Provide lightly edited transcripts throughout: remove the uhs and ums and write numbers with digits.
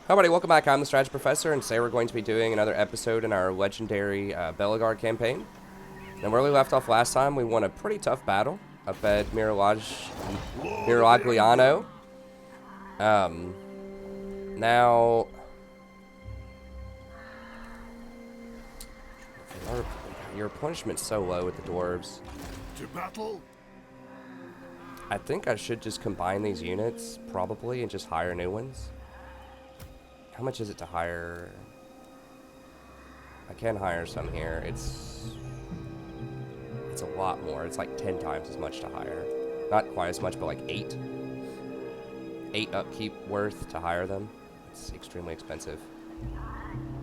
Hi everybody, welcome back. I'm the Strategy Professor, and today we're going to be doing another episode in our legendary Belegar campaign. And where we left off last time, we won a pretty tough battle up at Miragliano. Now... Your replenishment's so low with the dwarves. To battle? I think I should just combine these units, probably, and just hire new ones. How much is it to hire? I can hire some here. It's a lot more. It's like 10 times as much to hire. Not quite as much, but like 8. 8 upkeep worth to hire them. It's extremely expensive.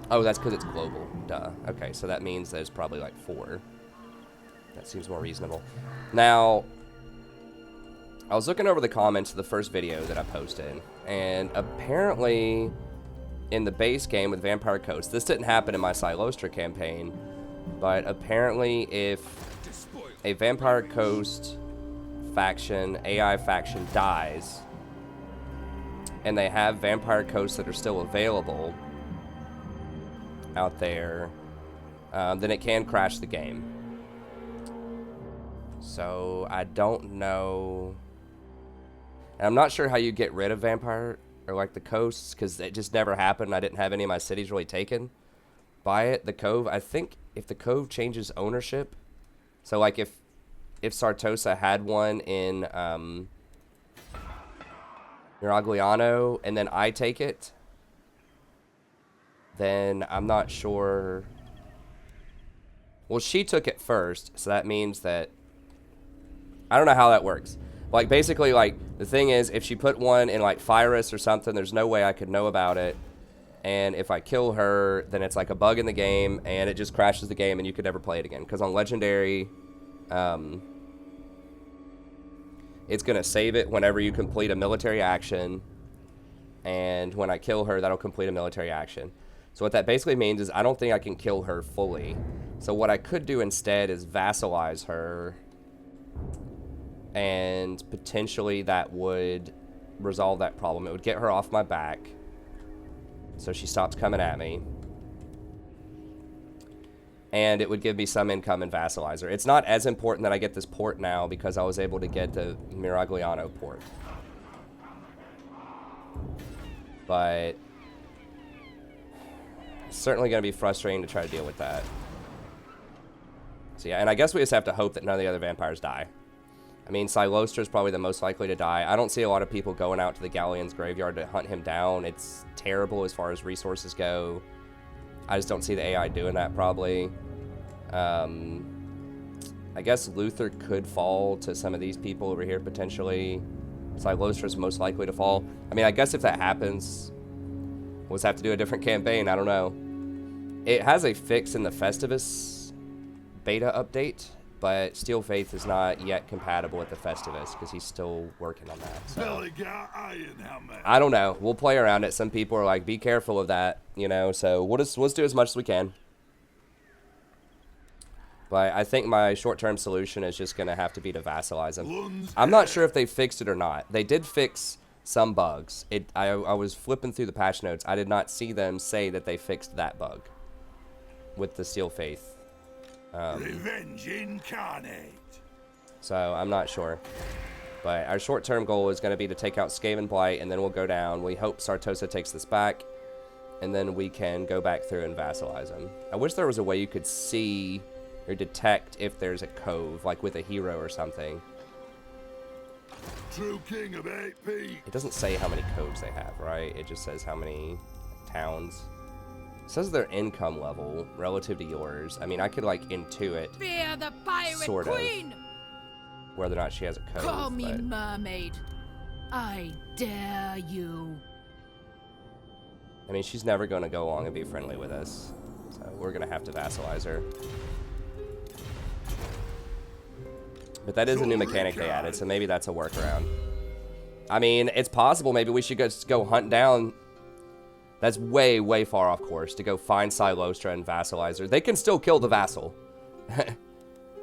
Oh, that's because it's global. Duh. Okay, so that means there's probably like 4. That seems more reasonable. Now, I was looking over the comments of the first video that I posted, and apparently in the base game with Vampire Coast, this didn't happen in my Silostra campaign, but apparently if a Vampire Coast faction, AI faction, dies, and they have Vampire Coasts that are still available out there, then it can crash the game. So I don't know. And I'm not sure how you get rid of Vampire or like the coasts, because it just never happened. I didn't have any of my cities really taken by it. The Cove, I think if the Cove changes ownership, so like if Sartosa had one in Miragliano and then I take it, then I'm not sure. Well, she took it first, so that means that I don't know how that works. Like, basically, like, the thing is, if she put one in, like, Pyrus or something, there's no way I could know about it. And if I kill her, then it's like a bug in the game, and it just crashes the game, and you could never play it again. Because on Legendary, it's going to save it whenever you complete a military action. And when I kill her, that'll complete a military action. So what that basically means is I don't think I can kill her fully. So what I could do instead is vassalize her, and potentially that would resolve that problem. It would get her off my back, so she stops coming at me, and it would give me some income and vassalize her. It's not as important that I get this port now, because I was able to get the Miragliano port. But it's certainly going to be frustrating to try to deal with that. So yeah, and I guess we just have to hope that none of the other vampires die. I mean, Silostra is probably the most likely to die. I don't see a lot of people going out to the Galleon's graveyard to hunt him down. It's terrible as far as resources go. I just don't see the AI doing that, probably. I guess Luther could fall to some of these people over here, potentially. Silostra is most likely to fall. I mean, I guess if that happens, we'll just have to do a different campaign. I don't know. It has a fix in the Festivus beta update, but Steel Faith is not yet compatible with the Festivus because he's still working on that. So. Belegar, I don't know. We'll play around it. Some people are like, be careful of that, you know, so let's do as much as we can. But I think my short-term solution is just going to have to be to vassalize them. I'm not sure if they fixed it or not. They did fix some bugs. I was flipping through the patch notes. I did not see them say that they fixed that bug with the Steel Faith. Revenge incarnate. So I'm not sure, but our short-term goal is going to be to take out Skaven Blight, and then we'll go down. We hope Sartosa takes this back, and then we can go back through and vassalize him. I wish there was a way you could see or detect if there's a cove, like with a hero or something. True king of 8 peaks. It doesn't say how many coves they have, right? It just says how many towns. It says their income level relative to yours. I mean, I could like intuit, Fear the pirate sort queen. of, whether or not she has a code. Call me but mermaid. I dare you. I mean, she's never going to go along and be friendly with us, so we're going to have to vassalize her. But that is a new mechanic they added, so maybe that's a workaround. I mean, it's possible maybe we should just go hunt down. That's way, way far off course to go find Silostra and vassalize her. They can still kill the vassal.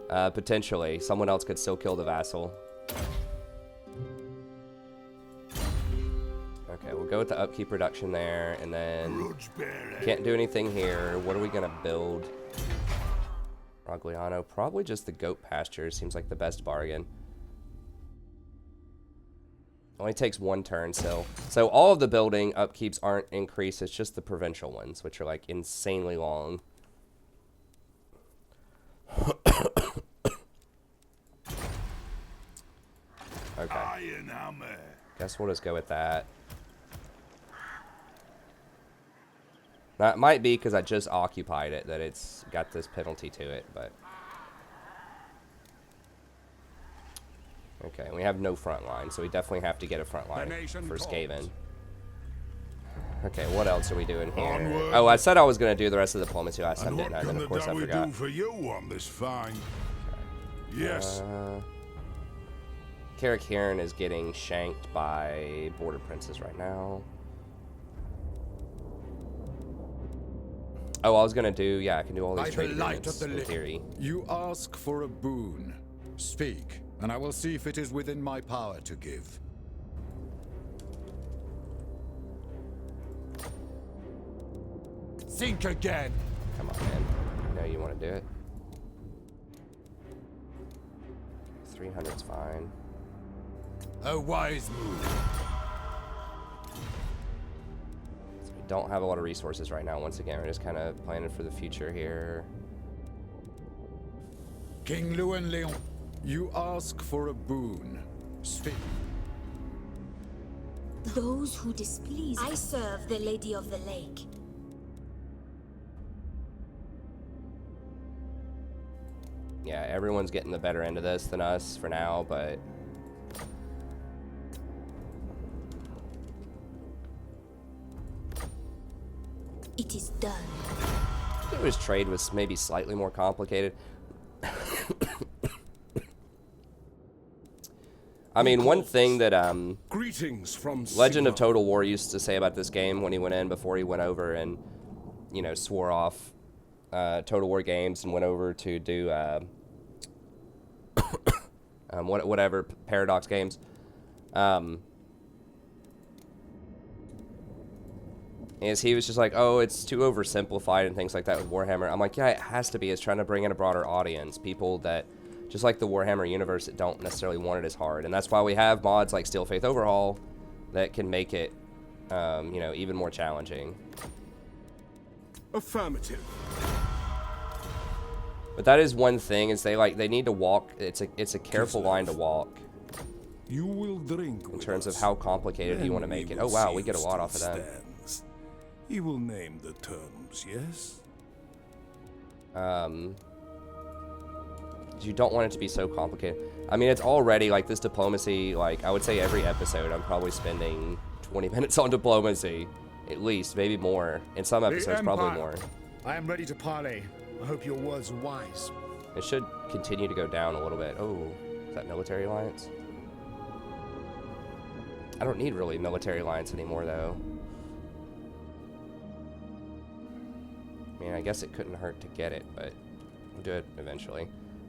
Potentially. Someone else could still kill the vassal. Okay, Okay, we'll go with the upkeep reduction there, and then Grudge bearer. can't do anything here. What are we gonna build? Rogliano, probably just the goat pasture. Seems like the best bargain. Only takes 1 turn still. So all of the building upkeeps aren't increased. It's just the provincial ones, which are like insanely long. Okay. Iron hammer. Guess we'll just go with that. That might be because I just occupied it that it's got this penalty to it, but... Okay, we have no front line, so we definitely have to get a front line for Skaven. Okay, what else are we doing here? Onward. Oh, I said I was going to do the rest of the diplomacy last time, And didn't what I? can Then, the of course, I Dawi forgot. do for you on this fine? Yes. Carrick Heron is getting shanked by Border Princes right now. Oh, I was going to do... Yeah, I can do all these trade agreements in theory. You ask for a boon. Speak, and I will see if it is within my power to give. Think again. Come on, man. I know you want to do it. 300's fine. A wise move. So we don't have a lot of resources right now. Once again, we're just kind of planning for the future here. King Luan Leon, you ask for a boon. Speak. Those who displease. I serve the Lady of the Lake. Yeah, everyone's getting the better end of this than us for now, but... It is done. I wish trade was maybe slightly more complicated. I mean, one thing that Greetings from Legend of Sigmar. Total War used to say about this game when he went in before he went over and, you know, swore off Total War games and went over to do whatever Paradox games. Is he was just like, oh, it's too oversimplified and things like that with Warhammer. I'm like, yeah, it has to be. It's trying to bring in a broader audience, people that just like the Warhammer universe that don't necessarily want it as hard, and that's why we have mods like Steel Faith Overhaul that can make it, you know, even more challenging. Affirmative. But that is one thing, is they need to walk. It's a careful line to walk You will drink in terms of how complicated you want to make it. Oh wow, we get a lot off of that. He will name the terms, yes? You don't want it to be so complicated. I mean, it's already like this diplomacy. Like I would say, every episode I'm probably spending 20 minutes on diplomacy, at least, maybe more. In some episodes, probably more. I am ready to parley. I hope your words are wise. It should continue to go down a little bit. Oh, is that military alliance? I don't need really military alliance anymore, though. I mean, I guess it couldn't hurt to get it, but we'll do it eventually.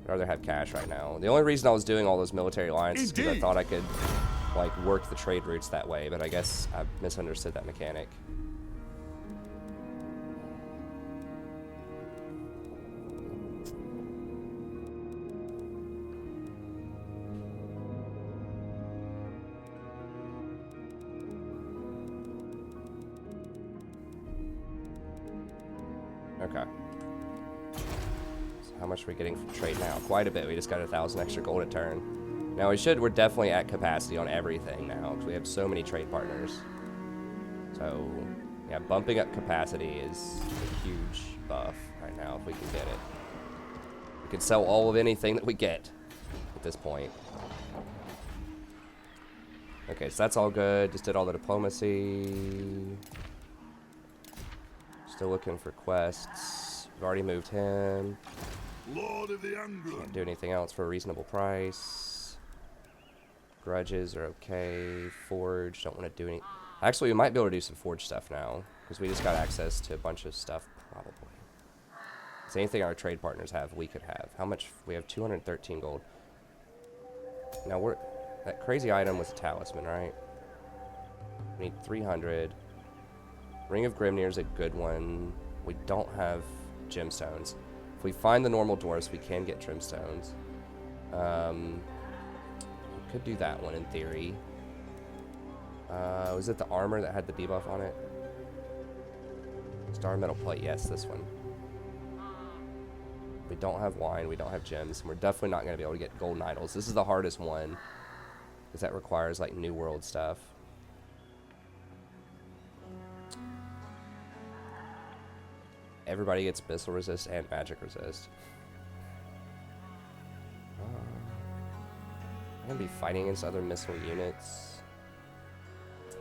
I'd rather have cash right now. The only reason I was doing all those military alliances is because I thought I could, like, work the trade routes that way, but I guess I misunderstood that mechanic. Okay. So how much are we getting from trade now? Quite a bit. We just got 1,000 extra gold a turn. Now we're definitely at capacity on everything now because we have so many trade partners. So yeah, bumping up capacity is a huge buff right now if we can get it. We can sell all of anything that we get at this point. Okay, so that's all good. Just did all the diplomacy. Still looking for quests. We've already moved him. Lord of the Angler. Can't do anything else for a reasonable price. Grudges are okay. Forge, don't want to do any. Actually, we might be able to do some forge stuff now because we just got access to a bunch of stuff, probably. So anything our trade partners have, we could have. How much? We have 213 gold. Now that crazy item was a talisman, right? We need 300. Ring of Grimnir is a good one. We don't have gemstones. If we find the normal dwarves, we can get gemstones. We could do that one in theory. Was it the armor that had the debuff on it? Star metal plate, yes, this one. We don't have wine, we don't have gems, and we're definitely not going to be able to get golden idols. This is the hardest one, because that requires like New World stuff. Everybody gets missile resist and magic resist. I'm going to be fighting against other missile units.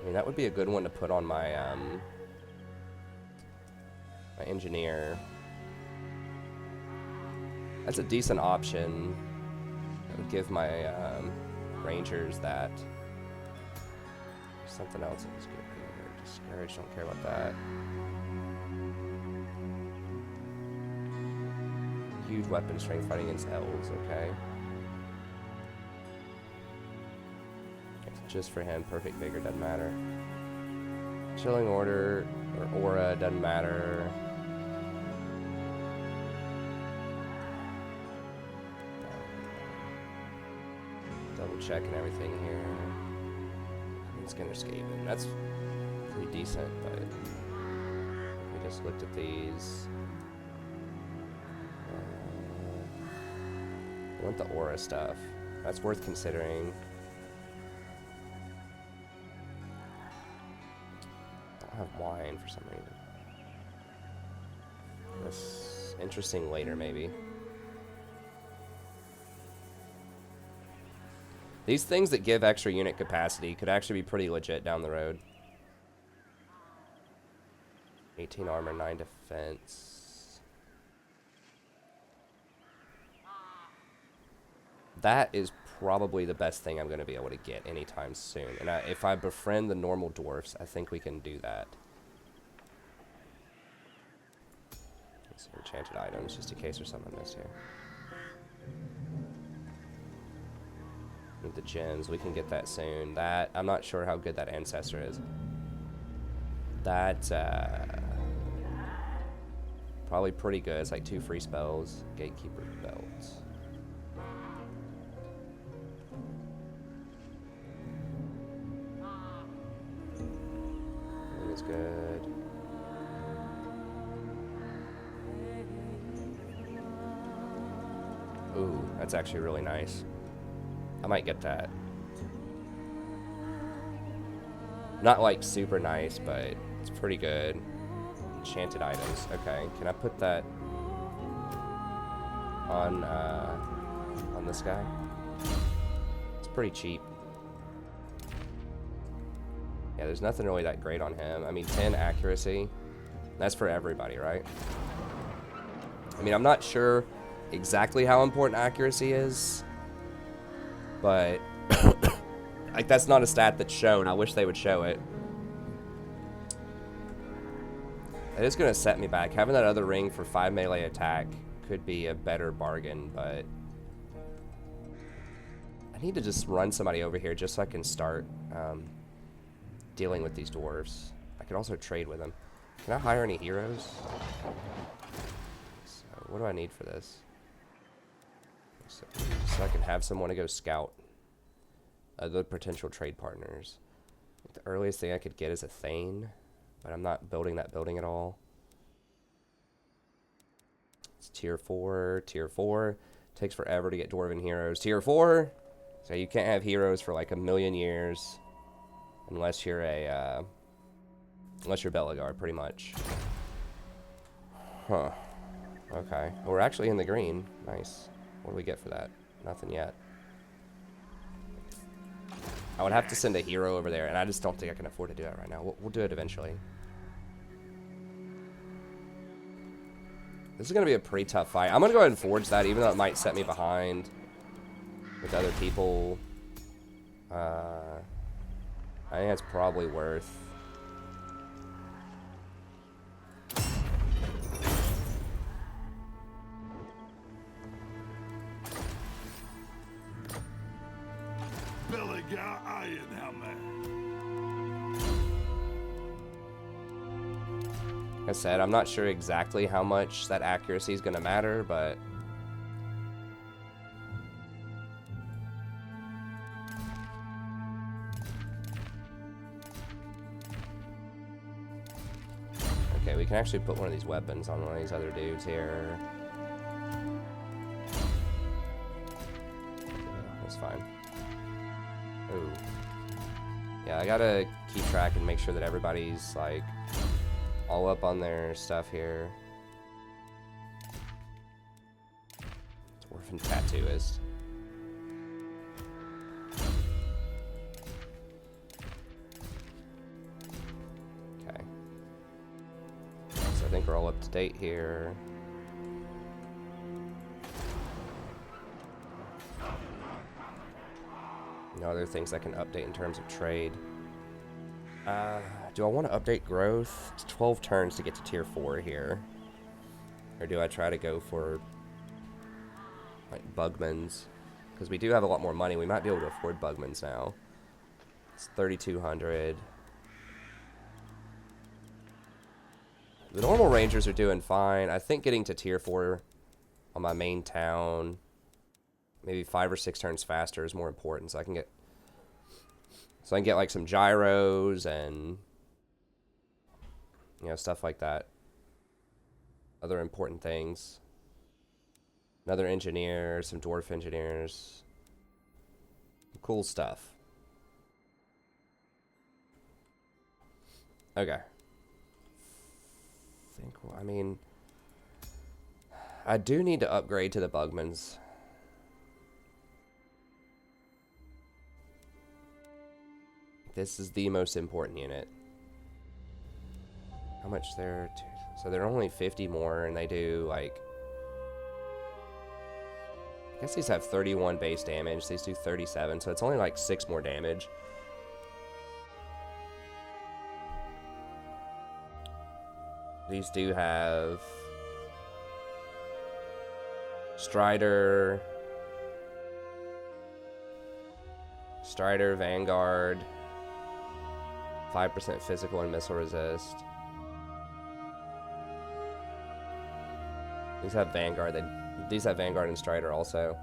I mean, that would be a good one to put on my, my engineer. That's a decent option. That would give my rangers that. There's something else that was good here. Discourage, don't care about that. Huge weapon strength fighting against elves, okay. Just for him, perfect vigor doesn't matter. Chilling order or aura doesn't matter. Double checking everything here. Skinner Skaven. That's pretty decent, but we just looked at these. I want the aura stuff. That's worth considering. I don't have wine for some reason. That's interesting later, maybe. These things that give extra unit capacity could actually be pretty legit down the road. 18 armor, 9 defense. That is probably the best thing I'm going to be able to get anytime soon. And if I befriend the normal dwarfs, I think we can do that. Some enchanted items, just in case there's something missed here. Need the gems, we can get that soon. That, I'm not sure how good that ancestor is. That, probably pretty good. It's like 2 free spells. Gatekeeper belts. I think it's good. Ooh, that's actually really nice. I might get that. Not like super nice, but it's pretty good. Enchanted items. Okay, can I put that on this guy? It's pretty cheap. Yeah, there's nothing really that great on him. I mean, 10 accuracy. That's for everybody, right? I mean, I'm not sure exactly how important accuracy is, but like that's not a stat that's shown. I wish they would show it. It is going to set me back. Having that other ring for 5 melee attack could be a better bargain, but I need to just run somebody over here just so I can start dealing with these dwarves. I could also trade with them. Can I hire any heroes? So what do I need for this? So I can have someone to go scout other potential trade partners. The earliest thing I could get is a Thane, but I'm not building that building at all. It's tier 4, tier 4. Takes forever to get dwarven heroes. Tier 4, so you can't have heroes for like a million years unless you're a unless you're Belegar, pretty much. Huh. Okay. Well, we're actually in the green. Nice. What do we get for that? Nothing yet. I would have to send a hero over there, and I just don't think I can afford to do that right now. We'll do it eventually. This is going to be a pretty tough fight. I'm going to go ahead and forge that, even though it might set me behind with other people. I think that's probably worth. Belegar Ironhammer. Like I said, I'm not sure exactly how much that accuracy is going to matter, but... Okay, we can actually put one of these weapons on one of these other dudes here. That's fine. Ooh. Yeah, I gotta keep track and make sure that everybody's, like, all up on their stuff here. Dwarf and tattooist. Okay. So I think we're all up to date here. No other things I can update in terms of trade. Do I want to update growth? It's 12 turns to get to tier 4 here. Or do I try to go for, like, Bugmans? Because we do have a lot more money. We might be able to afford Bugmans now. It's 3,200. The normal rangers are doing fine. I think getting to tier 4 on my main town, maybe 5 or 6 turns faster, is more important. So I can get like some gyros and, you know, stuff like that. Other important things. Another engineer, some dwarf engineers. Cool stuff. Okay. I mean, I do need to upgrade to the Bugmans. This is the most important unit. How much they're... So they're only 50 more, and they do, like... I guess these have 31 base damage. These do 37, so it's only, like, 6 more damage. These do have... Strider, Vanguard... 5% physical and missile resist. These have Vanguard. These have Vanguard and Strider also.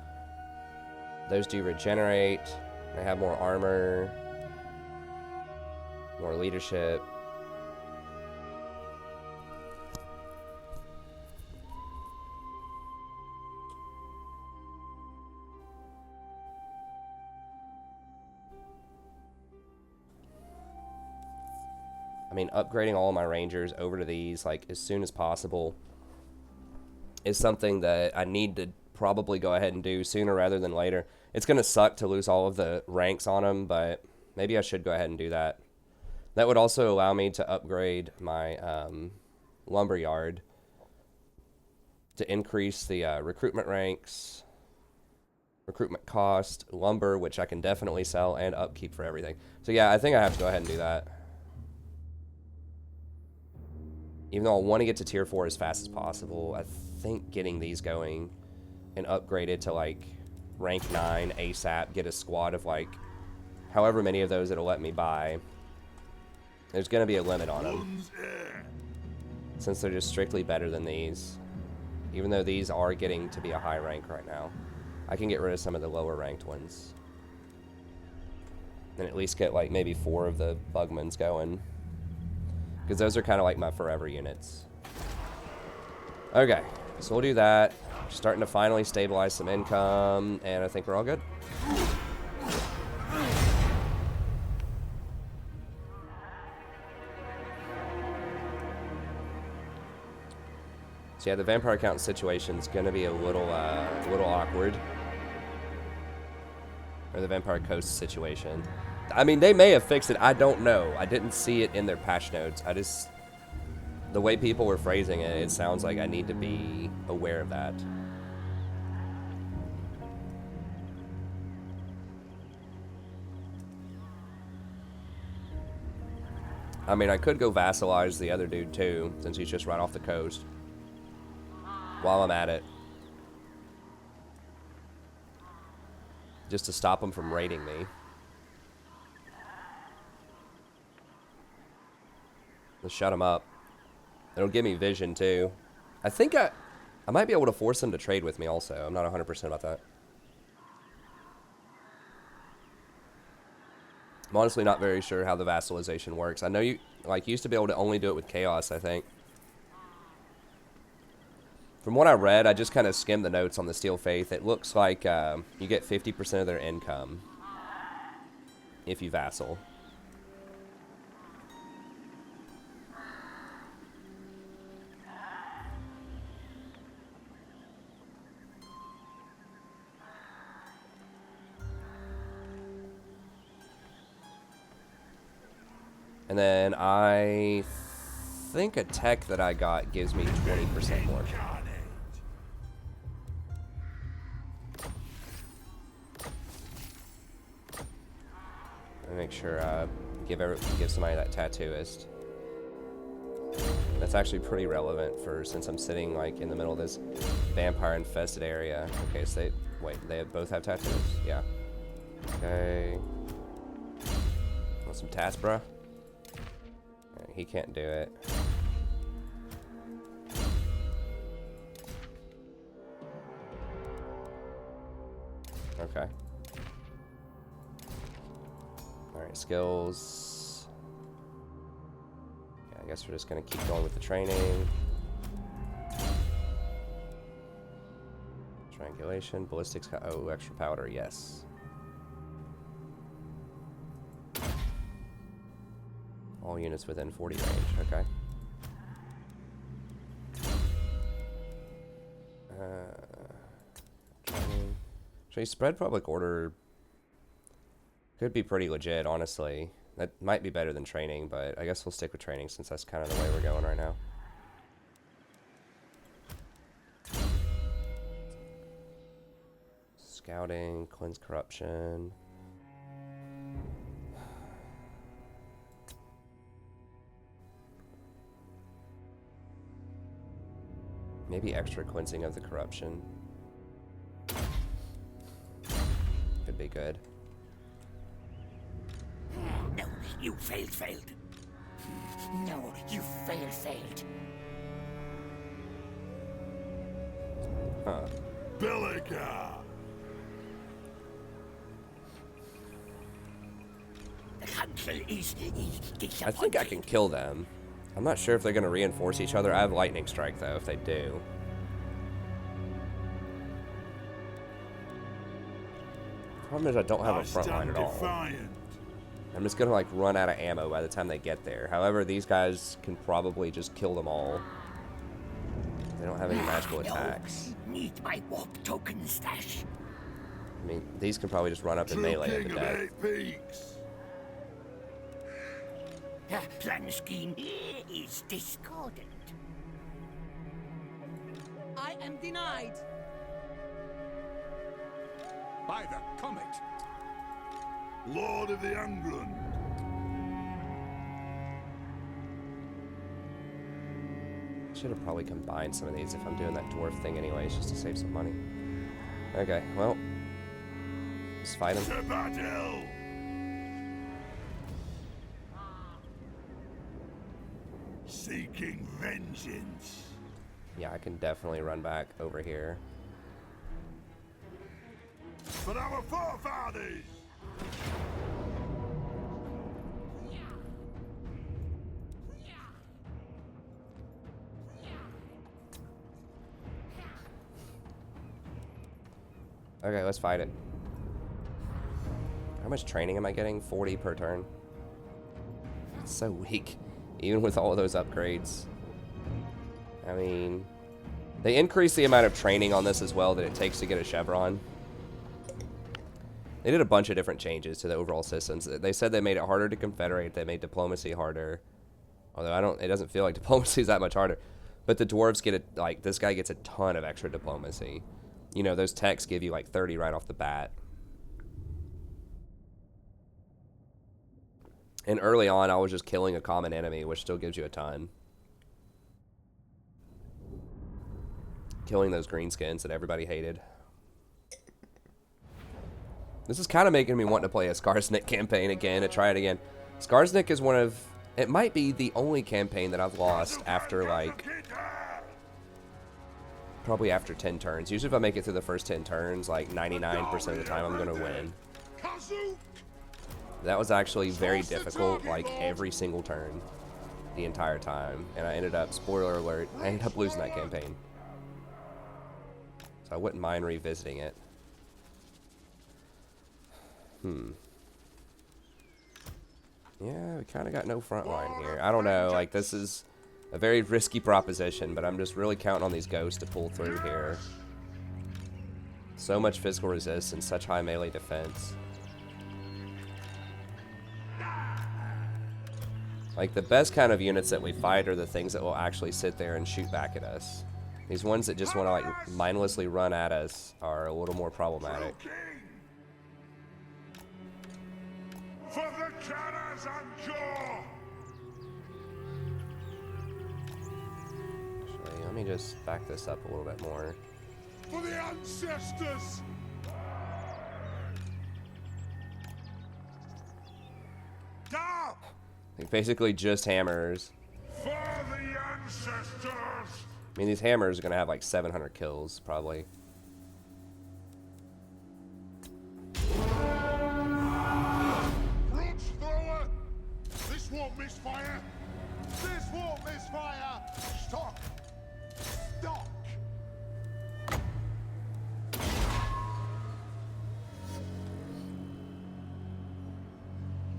Those do regenerate. They have more armor, more leadership. I mean, upgrading all of my rangers over to these, like, as soon as possible is something that I need to probably go ahead and do sooner rather than later. It's going to suck to lose all of the ranks on them, but maybe I should go ahead and do that. That would also allow me to upgrade my lumberyard to increase the recruitment ranks, recruitment cost, lumber, which I can definitely sell, and upkeep for everything. So yeah, I think I have to go ahead and do that. Even though I want to get to tier 4 as fast as possible, I think getting these going and upgraded to, like, rank 9 ASAP, get a squad of, like, however many of those it'll let me buy. There's going to be a limit on them, since they're just strictly better than these. Even though these are getting to be a high rank right now, I can get rid of some of the lower ranked ones. And at least get, like, maybe 4 of the Bugmans going. Because those are kind of like my forever units. Okay, so we'll do that. Starting to finally stabilize some income, and I think we're all good. So yeah, the vampire count situation is going to be a little awkward. Or the vampire coast situation. I mean, they may have fixed it. I don't know. I didn't see it in their patch notes. The way people were phrasing it, it sounds like I need to be aware of that. I mean, I could go vassalize the other dude too, since he's just right off the coast. While I'm at it. Just to stop him from raiding me. Let's shut him up. It'll give me vision too. I think I might be able to force them to trade with me also. I'm not 100% about that. I'm honestly not very sure how the vassalization works. I know you used to be able to only do it with chaos, I think. From what I read, I just kind of skimmed the notes on the Steel Faith. It looks like you get 50% of their income if you vassal. And then I think a tech that I got gives me 20% more. Let me make sure give somebody that tattooist. That's actually pretty relevant for since I'm sitting like in the middle of this vampire infested area. Okay, so they both have tattoos? Yeah. Okay. Want some tats, bruh? He can't do it. Okay. Alright, skills. Yeah, I guess we're just gonna keep going with the training. Triangulation, ballistics, oh, extra powder, yes. All units within 40 range, okay. Training. Actually, spread public order could be pretty legit, honestly. That might be better than training, but I guess we'll stick with training since that's kind of the way we're going right now. Scouting, cleanse corruption. Maybe extra cleansing of the corruption. Could be good. No, you failed. No, you failed. Huh. Belegar! The council is disappointed. I think I can kill them. I'm not sure if they're going to reinforce each other. I have lightning strike though if they do. Problem is I don't have a front line at all. I'm just going to like run out of ammo by the time they get there. However, these guys can probably just kill them all. They don't have any magical attacks. Need my warp token stash. I mean, these can probably just run up and melee at the death. The plan scheme is discordant. I am denied. By the comet! Lord of the England! Should have probably combined some of these if I'm doing that dwarf thing anyways, just to save some money. Okay, well, let's fight him. To battle! Seeking vengeance. Yeah, I can definitely run back over here. For our forefathers! Okay, let's fight it. How much training am I getting? 40 per turn. It's so weak, even with all of those upgrades. I mean, they increased the amount of training on this as well that it takes to get a chevron. They did a bunch of different changes to the overall systems. They said they made it harder to confederate. They made diplomacy harder. Although it doesn't feel like diplomacy is that much harder. But the dwarves get it, like, this guy gets a ton of extra diplomacy. You know, those techs give you like 30 right off the bat. And early on, I was just killing a common enemy, which still gives you a ton. Killing those greenskins that everybody hated. This is kind of making me want to play a Skarsnik campaign again, to try it again. Skarsnik is one of It might be the only campaign that I've lost after, like, probably after 10 turns. Usually if I make it through the first 10 turns, like 99% of the time I'm going to win. That was actually very difficult, like every single turn, the entire time. And I ended up, spoiler alert, I ended up losing that campaign. So I wouldn't mind revisiting it. Yeah, we kind of got no front line here. I don't know, like this is a very risky proposition, but I'm just really counting on these ghosts to pull through here. So much physical resist and such high melee defense. Like, the best kind of units that we fight are the things that will actually sit there and shoot back at us. These ones that just want to, like, mindlessly run at us are a little more problematic. For the cannons and jaw! Actually, let me just back this up a little bit more. For the ancestors! Down! Like, basically just hammers. For the ancestors! I mean, these hammers are going to have like 700 kills, probably. Brooch thrower! This won't miss fire! This won't miss fire! Stock! Stock!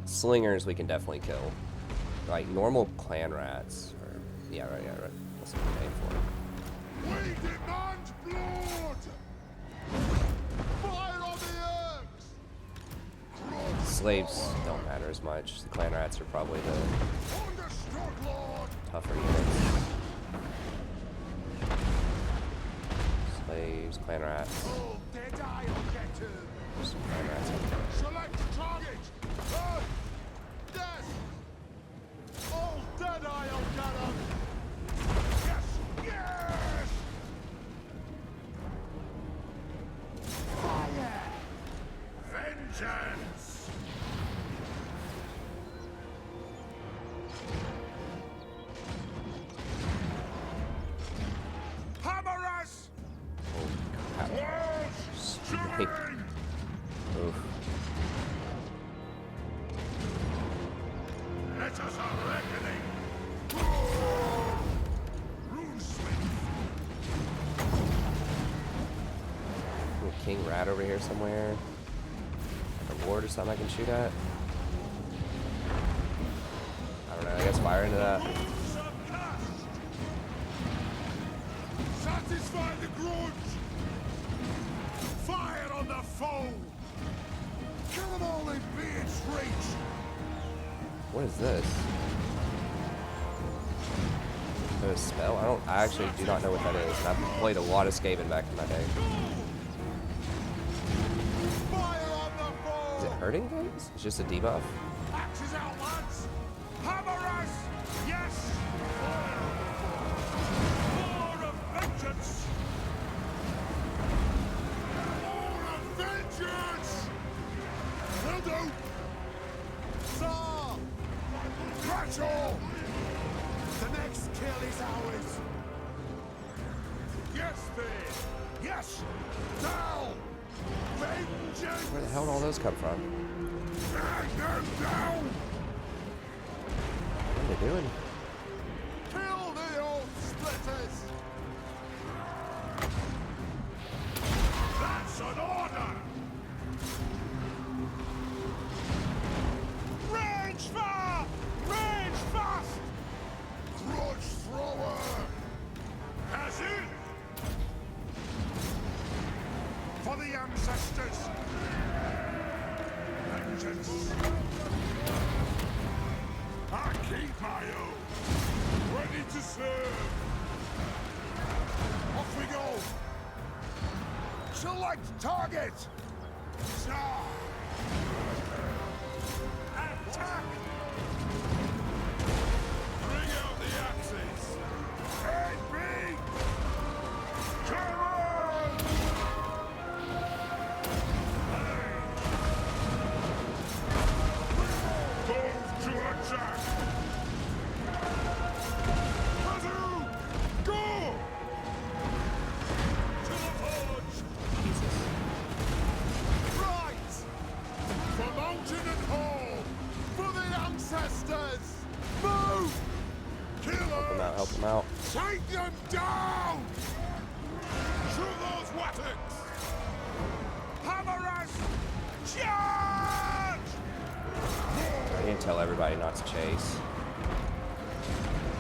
Slingers we can definitely kill. Like, normal clan rats. Or, yeah, right. That's what we're paying We demand blood! Fire on the earth! Slaves don't matter as much. The clan rats are probably the Understood, Lord! tougher units. Slaves, clan rats. Oh, dead eye will get to! There's some clan rats up there. Select target! Yes! Oh, dead eye will get him! Yes! Yes! Fire! Vengeance! Hammer us! Hey. Oof. Let us a reckoning! Runesmith! Little king rat over here somewhere. Like a ward or something I can shoot at. I don't know, I guess fire into that. Satisfy the grudge! Fire on the foe! Kill them all in beard's reach! What is this? Is that a spell? I actually do not know what that is. And I've played a lot of Skaven back in my day. Fire on the foe! Is it hurting things? It's just a debuff? Axes out, lads! Hammer us! Yes! More of vengeance! More of vengeance! Will do! Saw! Crash all! The next kill is ours! Yes, there! Yes! Down! Vengeance! Where the hell did all those come from? Drag them down! What are they doing? Kill the old splitters! That's an order! Rage fire! Rage fast! Grudge thrower! As in! For the ancestors! Vengeance! I keep my own! Ready to serve! Off we go! Select target! Attack! Bring out the axes! Hey, big! Come on! Move to attack! Come out. Take them down! Through those wattocks! Hammer us! Charge! I can't tell everybody not to chase.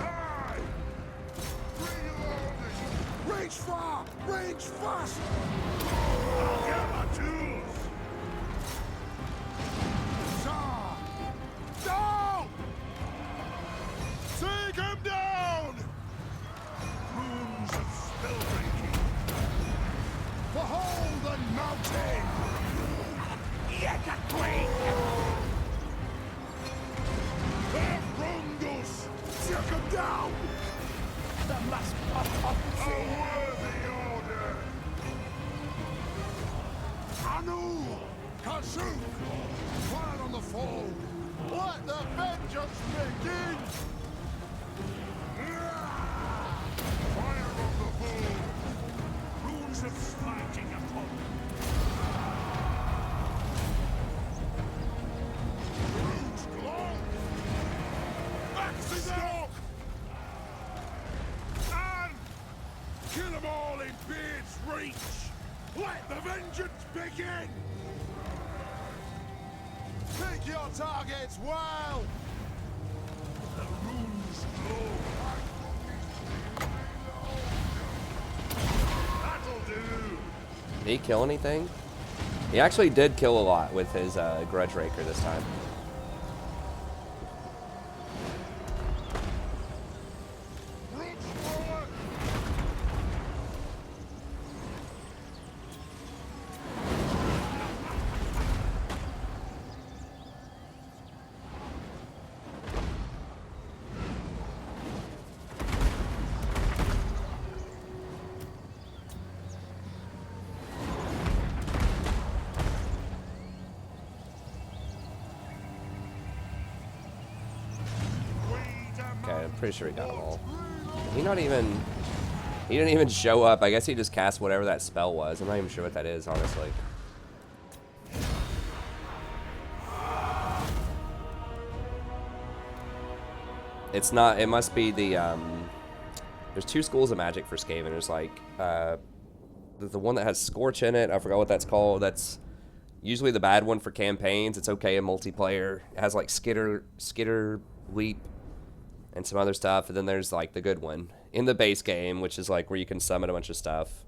Aye! Reloading! Reach far! Reach fast! I'll get my tools! Sir! Down! Take him down! Runes of spellbreaking! Behold the mountain! Rundus! Take him down! That must a worthy order! Anu! Kasuk! Fire on the foe! Let the vengeance begin! Fire on the foe! Runes of smiting upon Runes glow! Back to stop! And kill them all in Beard's reach! Let the vengeance begin! Pick your targets well! The runes glow. That'll do! Did he kill anything? He actually did kill a lot with his Grudge Raker this time. Runes forward! Okay, I'm pretty sure he got them all. He not even... He didn't even show up. I guess he just cast whatever that spell was. I'm not even sure what that is, honestly. It's not... It must be the... There's two schools of magic for Skaven. There's like... the one that has Scorch in it. I forgot what that's called. That's usually the bad one for campaigns. It's okay in multiplayer. It has like Skitter, Leap, and some other stuff. And then there's like the good one in the base game, which is like where you can summon a bunch of stuff.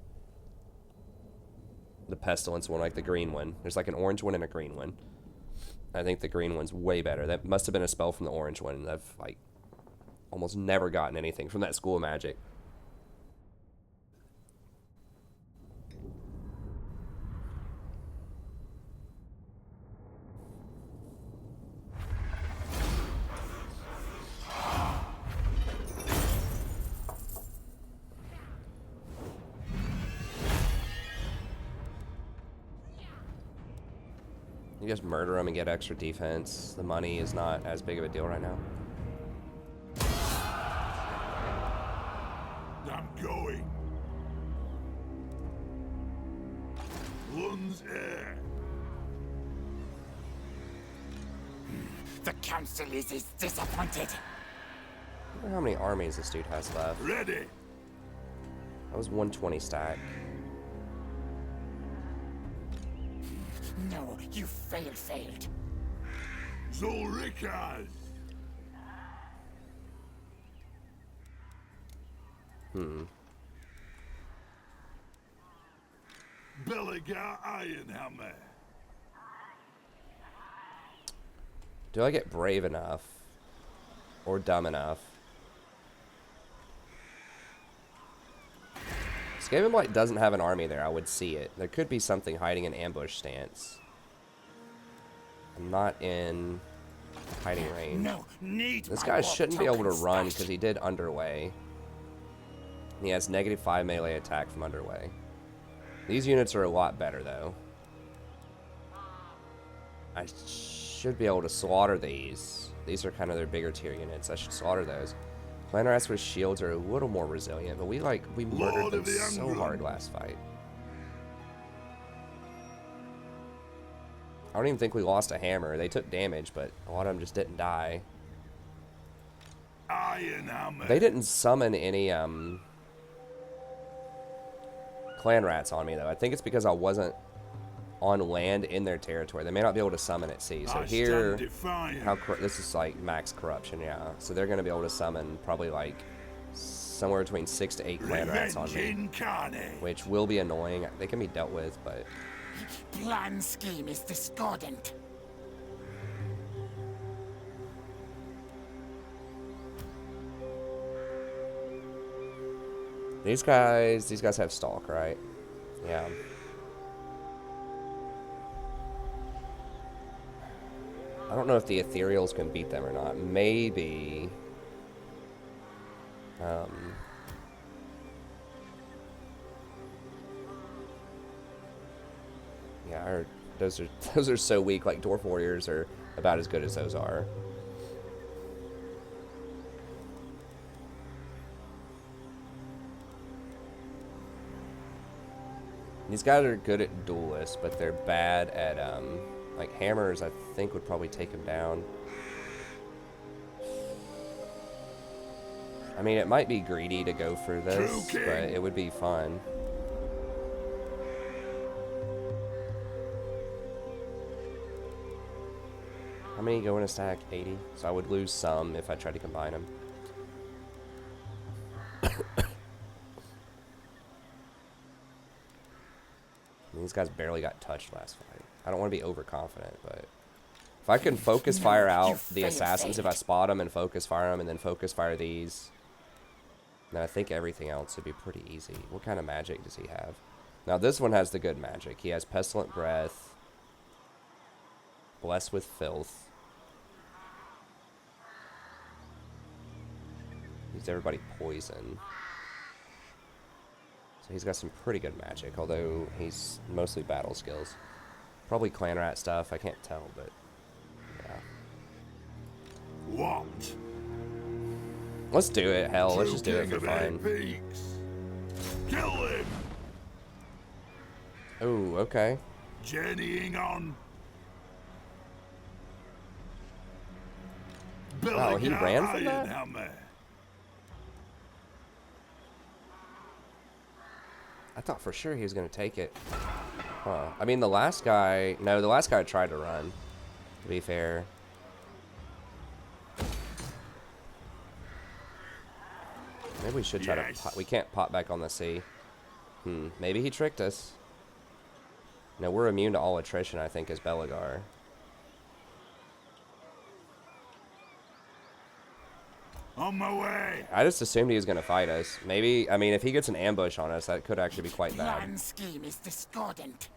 The Pestilence one, like the green one. There's like an orange one and a green one. I think the green one's way better. That must have been a spell from the orange one. I've like almost never gotten anything from that school of magic. You just murder them and get extra defense. The money is not as big of a deal right now. I'm going. Lun's air. The council is disappointed. I wonder how many armies this dude has left. Ready. That was 120 stack. No, you failed. Zolrikas. Belegar Ironhammer. Do I get brave enough? Or dumb enough? Skaven Blight doesn't have an army there. I would see it. There could be something hiding in ambush stance. I'm not in hiding range. No, need This my guy warp shouldn't be able to tokens run back. because he did underway. He has -5 melee attack from underway. These units are a lot better though. I should be able to slaughter these. These are kind of their bigger tier units. I should slaughter those. Planner with shields are a little more resilient, but we murdered Lord them of the so Angron. hard last fight. I don't even think we lost a hammer. They took damage, but a lot of them just didn't die. Iron hammer. They didn't summon any clan rats on me though. I think it's because I wasn't on land in their territory. They may not be able to summon at sea. So here, this is like max corruption, yeah. So they're going to be able to summon probably like somewhere between 6 to 8 clan rats on me, which will be annoying. They can be dealt with, but Plan scheme is discordant. these guys have stalk, right? Yeah. I don't know if the ethereals can beat them or not. Maybe. Yeah, those are so weak. Like dwarf warriors are about as good as those are. These guys are good at duelists, but they're bad at like hammers. I think would probably take them down. I mean, it might be greedy to go for this, but it would be fun. How many go in a stack? 80. So I would lose some if I tried to combine them. These guys barely got touched last fight. I don't want to be overconfident, but if I can focus fire out the assassins, if I spot them and focus fire them and then focus fire these, then I think everything else would be pretty easy. What kind of magic does he have? Now this one has the good magic. He has Pestilent Breath, Blessed with Filth. Gives everybody poison. So he's got some pretty good magic, although he's mostly battle skills. Probably clan rat stuff, I can't tell, but yeah. What? Let's do it, hell, let's just do it for fun. Kill him! Oh, okay. Journeying on. Oh, he ran from that? Hammer. I thought for sure he was going to take it. Huh. I mean, the last guy... No, the last guy tried to run, to be fair. Maybe we should try to... We can't pop back on the sea. Maybe he tricked us. No, we're immune to all attrition, I think, as Belegar. On my way. I just assumed he was going to fight us. Maybe... I mean, if he gets an ambush on us, that could actually be quite bad. Plan scheme is discordant.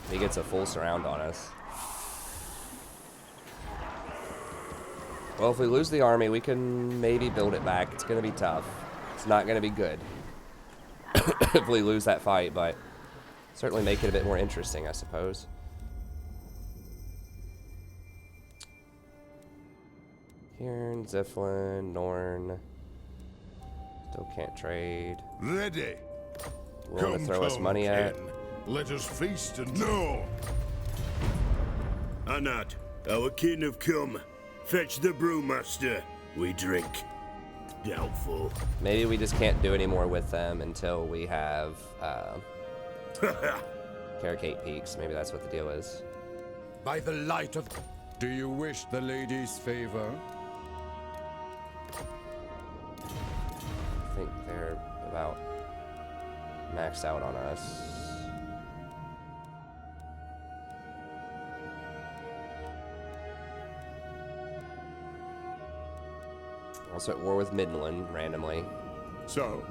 If he gets a full surround on us. Well, if we lose the army, we can maybe build it back. It's going to be tough. It's not going to be good if we lose that fight, but certainly make it a bit more interesting, I suppose. Kieran, Ziflin, Norn. Still can't trade. Ready. Willing to throw us money at. Let us feast and no. Anat, our kin have come. Fetch the brewmaster. We drink. Doubtful. Maybe we just can't do any more with them until we have Caracate Peaks. Maybe that's what the deal is. By the light of... Do you wish the lady's favor? I think they're about maxed out on us. Also at war with Midland, randomly. So,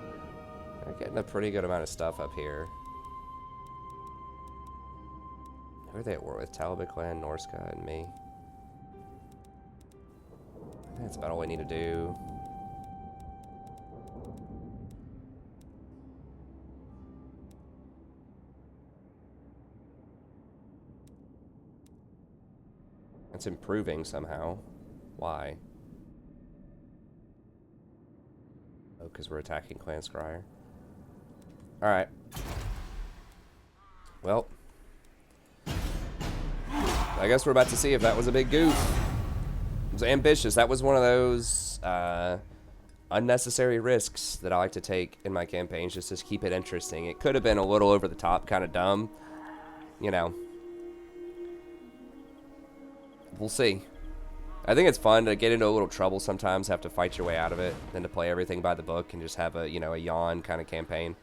They're getting a pretty good amount of stuff up here. Who are they at war with? Talbot Clan, Norska, and me. I think that's about all we need to do. It's improving somehow. Why? Oh, because we're attacking Clan Scryer. Alright. Well. I guess we're about to see if that was a big goof. It was ambitious. That was one of those unnecessary risks that I like to take in my campaigns just to keep it interesting. It could have been a little over the top, kind of dumb, you know. We'll see. I think it's fun to get into a little trouble sometimes, have to fight your way out of it, than to play everything by the book and just have a, you know, a yawn kind of campaign.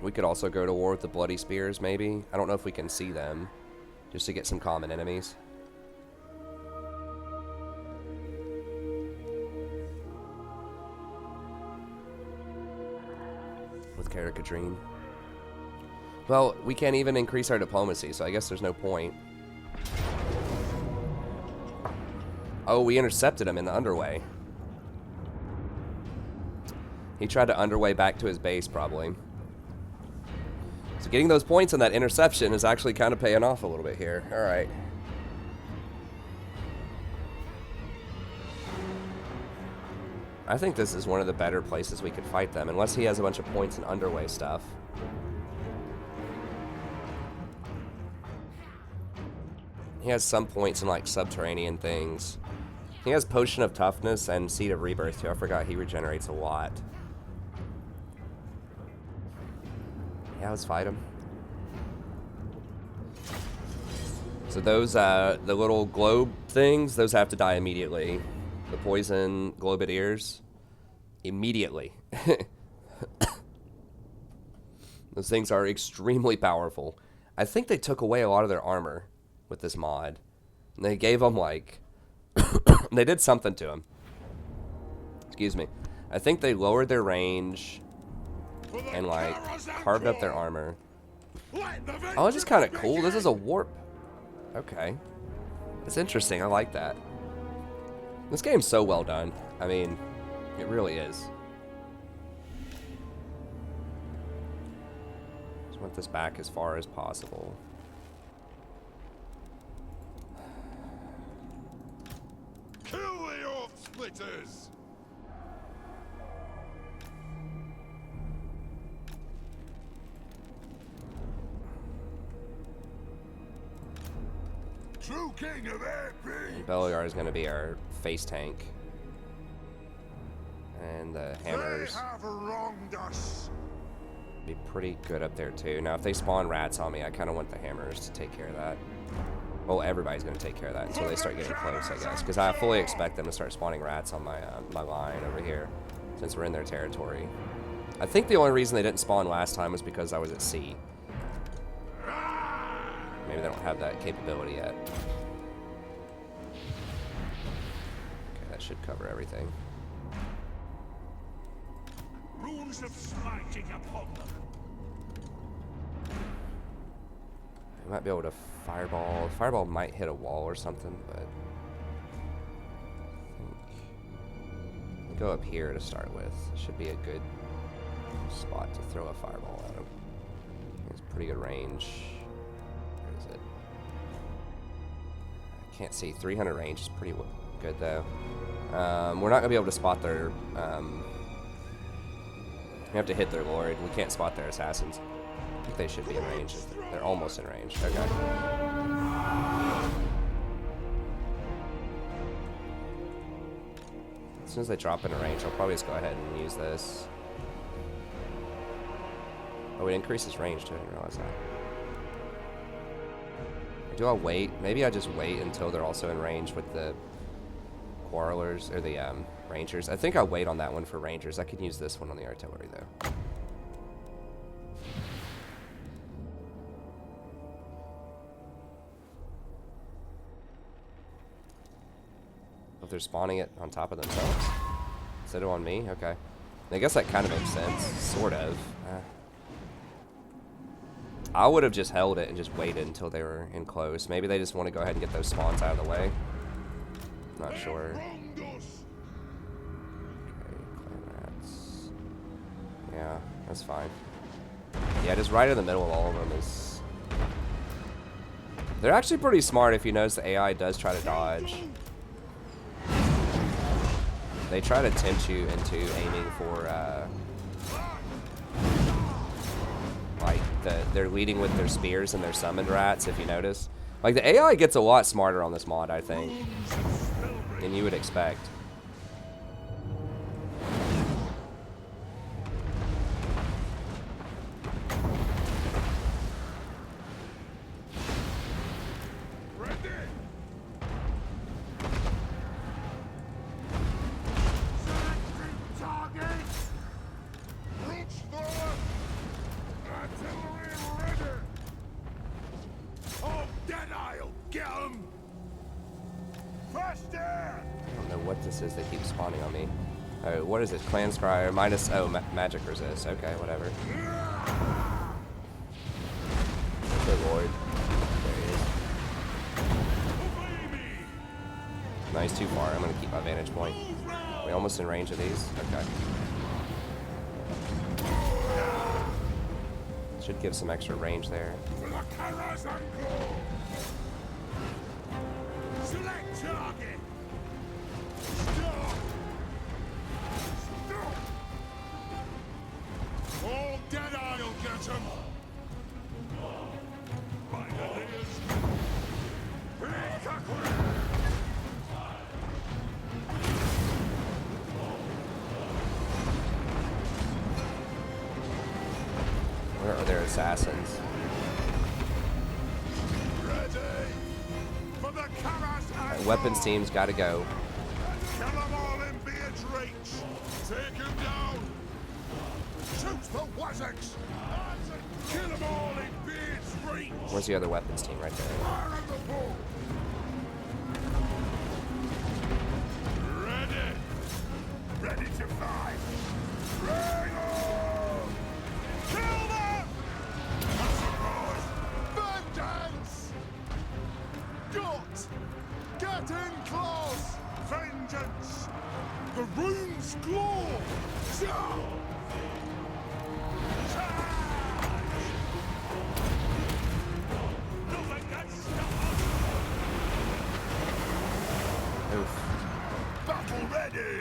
We could also go to war with the Bloody Spears, maybe. I don't know if we can see them, just to get some common enemies. With Karakadreen. Well, we can't even increase our diplomacy, so I guess there's no point. Oh, we intercepted him in the underway. He tried to underway back to his base, probably. So getting those points on that interception is actually kind of paying off a little bit here. All right. I think this is one of the better places we could fight them, unless he has a bunch of points in underway stuff. He has some points in, like, subterranean things. He has Potion of Toughness and Seed of Rebirth, too. I forgot he regenerates a lot. Yeah, let's fight him. So those, the little globe things, those have to die immediately. The poison globed ears, immediately. Those things are extremely powerful. I think they took away a lot of their armor with this mod. And they gave them, like... they did something to them. Excuse me. I think they lowered their range... and, like, carved up their armor. Oh, this is kind of cool. This is a warp. Okay. That's interesting. I like that. This game's so well done. I mean, it really is. Just want this back as far as possible. Kill the orc splitters! True king of air beams. Belegar is going to be our face tank. And the hammers They have wronged us. be pretty good up there too. Now if they spawn rats on me, I kind of want the hammers to take care of that. Well, everybody's going to take care of that until they start getting close, I guess. Because I fully expect them to start spawning rats on my, my line over here, since we're in their territory. I think the only reason they didn't spawn last time was because I was at sea. Maybe they don't have that capability yet. Okay, that should cover everything. Runes of smiting upon them. We might be able to fireball. Fireball might hit a wall or something, but I think we'll go up here to start with. Should be a good spot to throw a fireball at him. It's pretty good range. Where is it? I can't see. 300 range is pretty good though. We're not gonna be able to spot their. We have to hit their lord. We can't spot their assassins. I think they should be in range. They're almost in range. Okay. As soon as they drop into range, I'll probably just go ahead and use this. Oh, it increases range too. I didn't realize that. Do I wait? Maybe I just wait until they're also in range with the quarrelers or the rangers. I think I'll wait on that one for rangers. I could use this one on the artillery though. If they're spawning it on top of themselves instead of on me, okay. I guess that kind of makes sense, sort of. I would have just held it and just waited until they were in close. Maybe they just want to go ahead and get those spawns out of the way. Not sure. Okay, clan rats. Yeah, that's fine. Yeah, just right in the middle of all of them is... They're actually pretty smart if you notice the AI does try to dodge. They try to tempt you into aiming for, like, they're leading with their spears and their summoned rats, if you notice. Like, the AI gets a lot smarter on this mod, I think, than you would expect. Is that keeps spawning on me. Oh, what is it? Clan Scryer minus. Oh, magic resist. Okay, whatever. Good lord. There he is. No, he's too far. I'm gonna keep my vantage point. Are we almost in range of these? Okay. Should give some extra range there. Select target. All dead I'll get him! Where are their assassins? Ready for the Karas. Weapons team's gotta go. Kill them all in Beard's reach! Take him down! Shoot the Wazzicks! Kill them all in Beard's reach! Where's the other weapons team? Right there. Fire on the bull! Ready! Ready to fight! Bring on! Kill them! Vengeance! Gut! Get in close! Vengeance! The rune's claw! Charge! Nothing can stop us! Oof. Battle ready!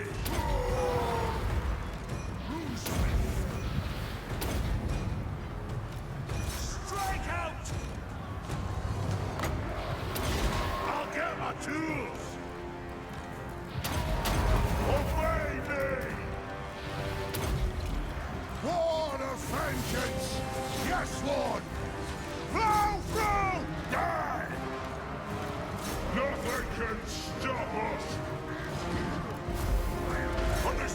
Strike out! I'll get my tools! Obey me! Lord of vengeance! Yes, Lord! Flow through! Die! Nothing can stop us!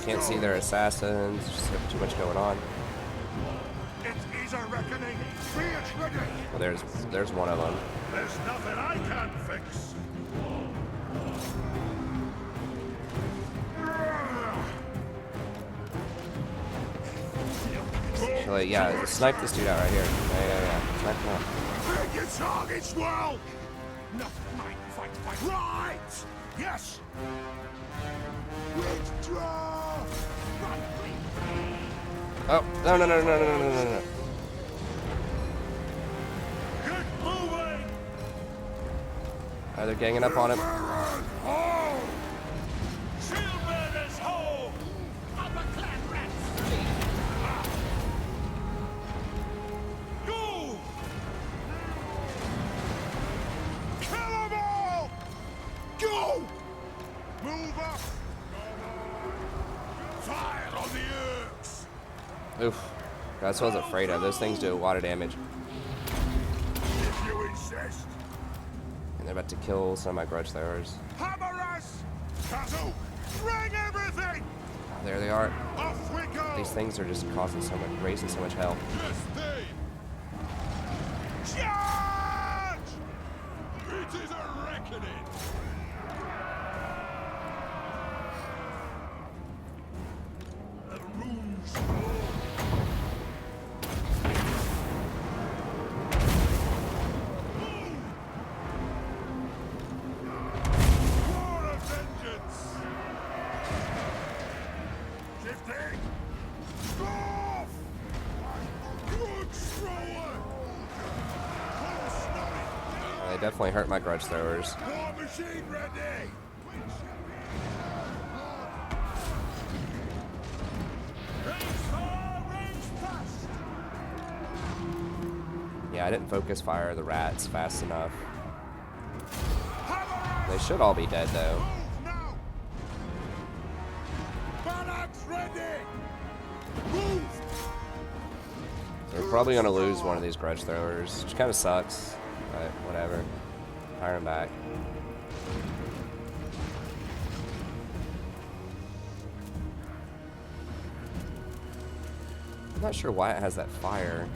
Can't see their assassins. Just got too much going on. It is a reckoning! Be it ready! Well, there's one of them. There's nothing I can't fix! Actually, yeah, snipe this dude out right here. Yeah. Snipe him out. Pick your targets well! Nothing might fight. Right! Yes! Withdraw! Run, Oh, no. Get moving! They're ganging up on him. Home! Shieldbearers home! Upper-clad rats! Go! Kill them all! Go! Move up! Fire on the Urks! Oof. That's what I was afraid of. Those things do a lot of damage. If you insist. And they're about to kill some of my grudge throwers. Hammer us! Kazoo! Bring everything! Oh, there they are. Off we go! These things are just causing so much, raising so much hell. Yes, they! Charge! It is a reckoning! The runes fall. War of vengeance! Shifting! Dwarf! Good thrower! Pull snowy! They definitely hurt my grudge throwers. War machine ready! Range far, range fast! Yeah, I didn't focus fire the rats fast enough. They should all be dead, though. Move now! Barracks ready! Move! So we're probably going to lose one of these grudge throwers, which kind of sucks, but whatever. Hire him back. I'm not sure why it has that fire.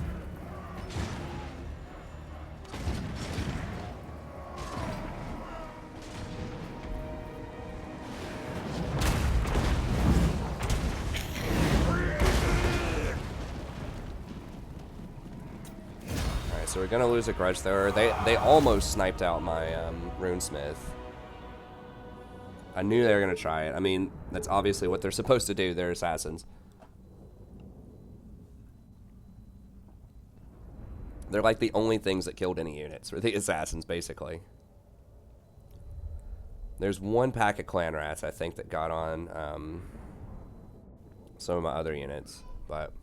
Alright, so we're gonna lose a grudge thrower. They almost sniped out my runesmith. I knew they were gonna try it. I mean, that's obviously what they're supposed to do. They're assassins. They're like the only things that killed any units, or the assassins, basically. There's one pack of clan rats, I think, that got on some of my other units, but...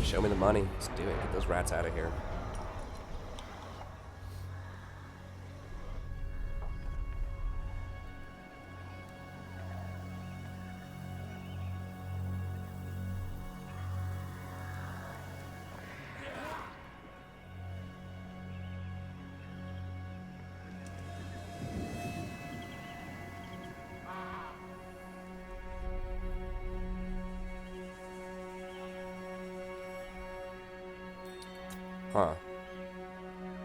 Show me the money. Let's do it. Get those rats out of here. Huh.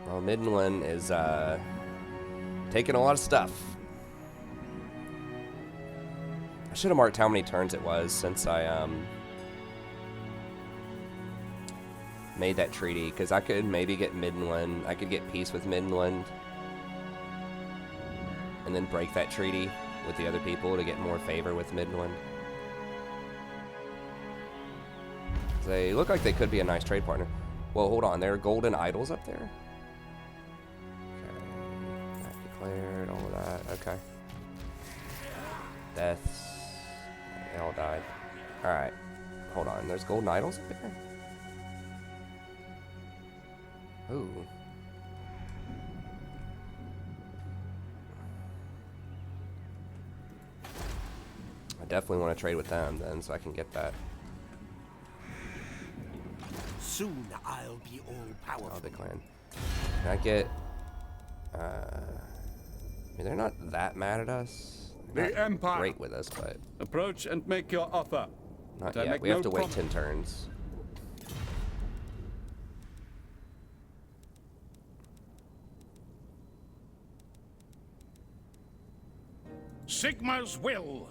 Well, Midland is taking a lot of stuff. I should have marked how many turns it was since I made that treaty, because I could maybe get Midland. I could get peace with Midland and then break that treaty with the other people to get more favor with Midland. They look like they could be a nice trade partner. Well, hold on. There are golden idols up there? Okay. That declared, all of that. Okay. Deaths. They all died. Alright. Hold on. There's golden idols up there? Ooh. I definitely want to trade with them then, so I can get that. Soon I'll be all powerful. Oh, the clan. Can I get... I mean, they're not that mad at us. They're The not Empire. great with us, but... Approach and make your offer. Not But I yet. make We have no to wait prom- 10 turns. Sigma's will.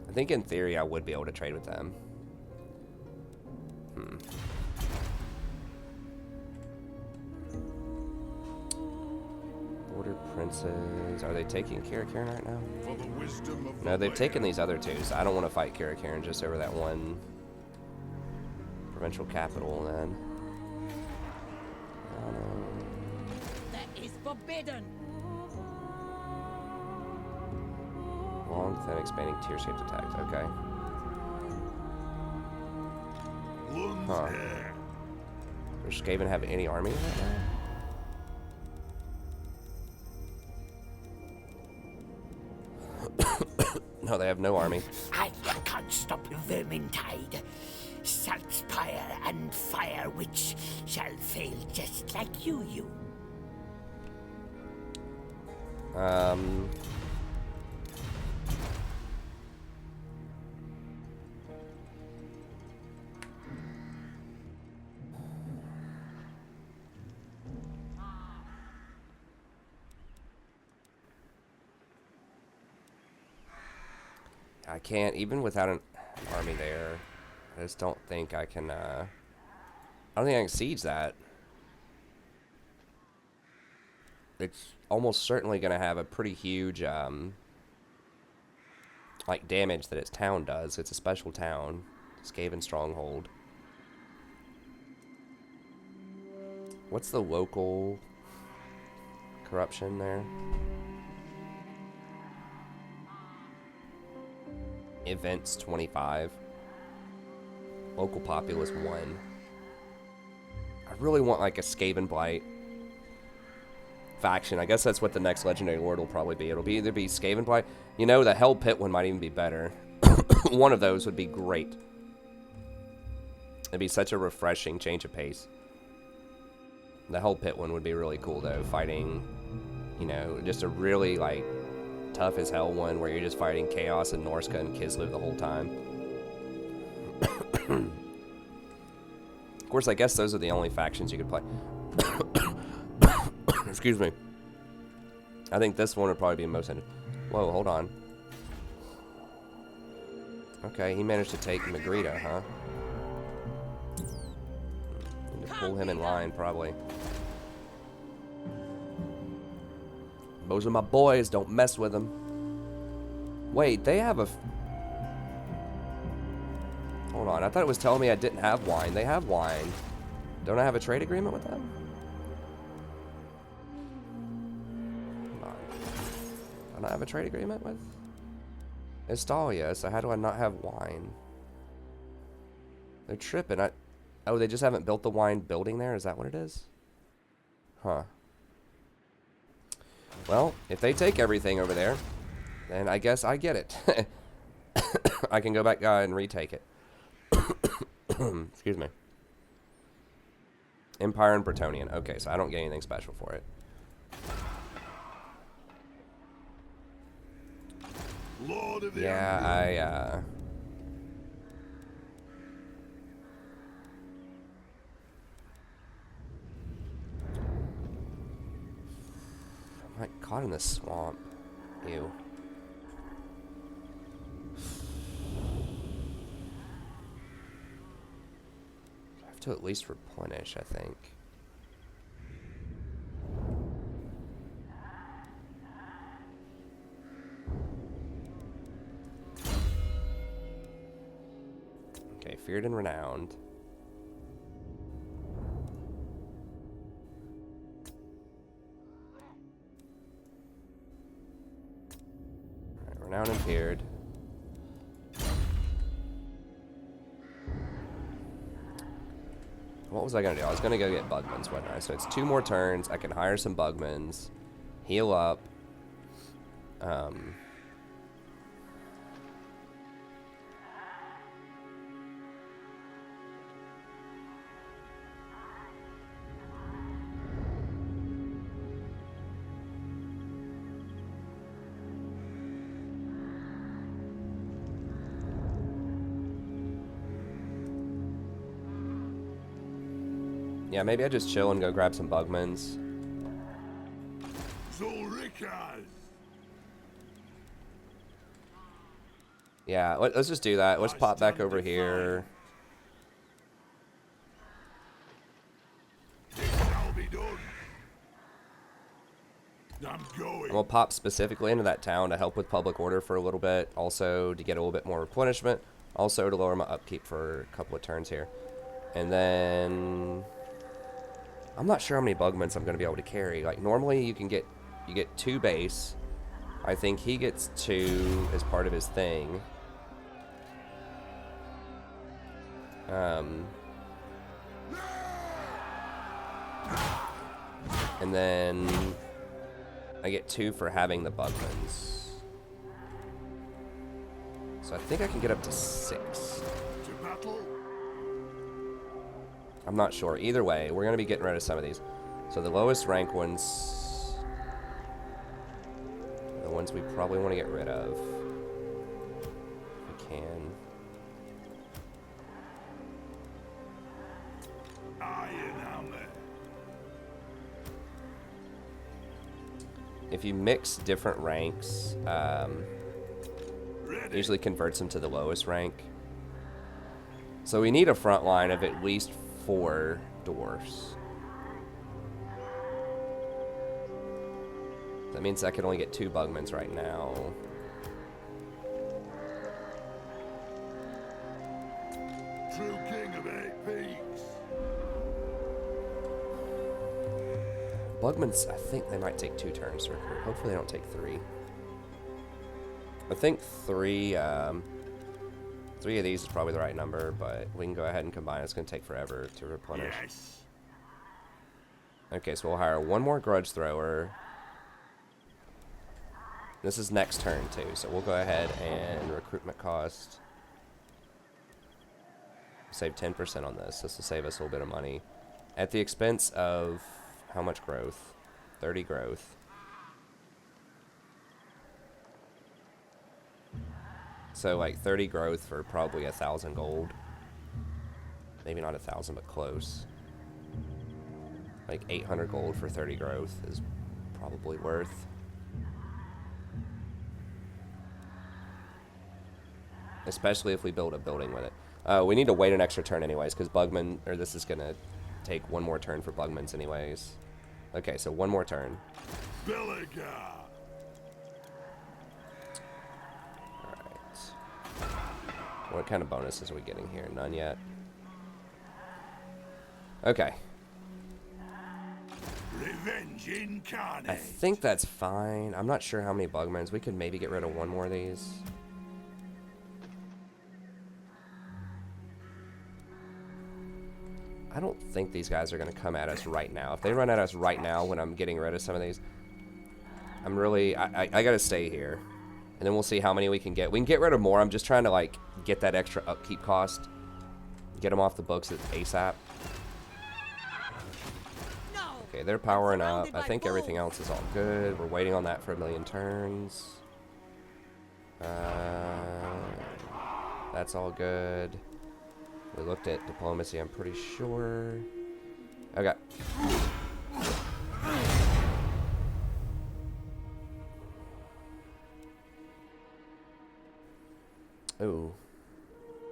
I think in theory I would be able to trade with them. Border princes. Are they taking Karen right now? For the wisdom of No, the they've taken land. these other two, so I don't want to fight Karen just over that one provincial capital then. I don't know. That is forbidden. Long, thin, expanding tier-shaped attacks. Okay. One's Huh. here. Does Skaven have any army right now? No, they have no army. I can't stop Vermintide. Saltspire and fire which shall fail just like you. I can't, even without an army there, I just don't think I can, I don't think I can siege that. It's almost certainly going to have a pretty huge, like, damage that its town does. It's a special town. Skaven Stronghold. What's the local corruption there? Events 25. Local populace 1. I really want like a Skaven Blight faction. I guess that's what the next Legendary Lord will probably be. It'll be either be Skaven Blight. You know, the Hell Pit one might even be better. One of those would be great. It'd be such a refreshing change of pace. The Hell Pit one would be really cool though. Fighting, you know, just a really like tough as hell one where you're just fighting Chaos and Norska and Kislev the whole time. Of course, I guess those are the only factions you could play. Excuse me. I think this one would probably be most interesting. Whoa, hold on. Okay, he managed to take Magrita, huh? Need to pull him in line, probably. Those are my boys, don't mess with them. Wait, they have a... Hold on, I thought it was telling me I didn't have wine. They have wine. Don't I have a trade agreement with them? Hold on. Don't I have a trade agreement with Estalia? So how do I not have wine? They're tripping. Oh, they just haven't built the wine building there? Is that what it is? Huh. Well, if they take everything over there, then I guess I get it. I can go back and retake it. Excuse me. Empire and Bretonnian. Okay, so I don't get anything special for it. Lord of the Yeah, I'm like caught in the swamp. Ew. I have to at least replenish, I think. Okay, feared and renowned. Alright, renowned and feared. What was I gonna do? I was gonna go get Bugmans, wasn't I? So it's 2 more turns. I can hire some Bugmans, heal up. Yeah, maybe I just chill and go grab some Bugmans. Zulrikas. Yeah, let's just do that. Let's pop back over here. It shall be done. I'm going. And we'll pop specifically into that town to help with public order for a little bit. Also to get a little bit more replenishment. Also to lower my upkeep for a couple of turns here. And then... I'm not sure how many Bugmans I'm going to be able to carry. Like, normally you get 2 base. I think he gets 2 as part of his thing. And then I get 2 for having the Bugmans. So I think I can get up to 6. To battle. I'm not sure. Either way, we're going to be getting rid of some of these. So the lowest rank ones, the ones we probably want to get rid of, if we can. Iron hammer. If you mix different ranks, Ready. Usually converts them to the lowest rank. So we need a front line of at least 4 dwarfs. That means I can only get 2 bugmans right now. True king of 8 peaks. Bugmans, I think they might take 2 turns to recruit. Hopefully they don't take 3. I think 3 of these is probably the right number, but we can go ahead and combine. It's going to take forever to replenish. Yes. Okay, so we'll hire 1 more grudge thrower. This is next turn too, so we'll go ahead and recruitment cost. Save 10% on this. This will save us a little bit of money. At the expense of how much growth? 30 growth. So like 30 growth for probably 1,000 gold. Maybe not 1,000, but close. Like 800 gold for 30 growth is probably worth. Especially if we build a building with it. We need to wait an extra turn anyways, because Bugman, or this is gonna take 1 more turn for Bugmans anyways. Okay, so 1 more turn. Belegar. What kind of bonuses are we getting here? None yet. Okay. Revenge incarnate. I think that's fine. I'm not sure how many bugmans. We could maybe get rid of 1 more of these. I don't think these guys are going to come at us right now. If they run at us right now when I'm getting rid of some of these, I'm really... I got to stay here. And then we'll see how many we can get. We can get rid of more. I'm just trying to, like, get that extra upkeep cost. Get them off the books ASAP. Okay, they're powering up. I think everything else is all good. We're waiting on that for 1,000,000 turns. That's all good. We looked at diplomacy, I'm pretty sure. Okay. Ooh.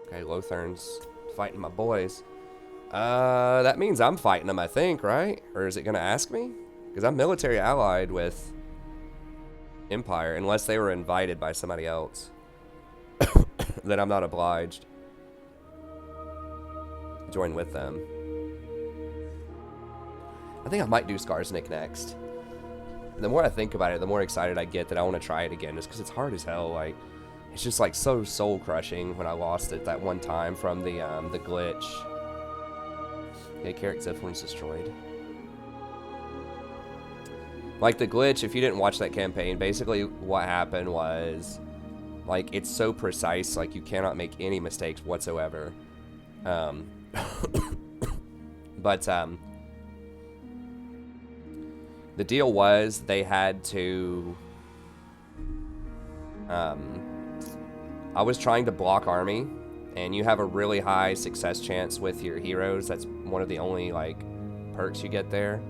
Okay, Lothern's fighting my boys. That means I'm fighting them, I think, right? Or is it going to ask me? Because I'm military allied with Empire, unless they were invited by somebody else. Then I'm not obliged to join with them. I think I might do Skarsnik next. The more I think about it, the more excited I get that I want to try it again, just because it's hard as hell. Like, it's just like so soul crushing when I lost it that one time from the glitch. Okay, Carrick Zephyrin's destroyed. Like the glitch, if you didn't watch that campaign, basically what happened was, like, it's so precise, like you cannot make any mistakes whatsoever. But the deal was they had to. I was trying to block army, and you have a really high success chance with your heroes. That's one of the only, like, perks you get there.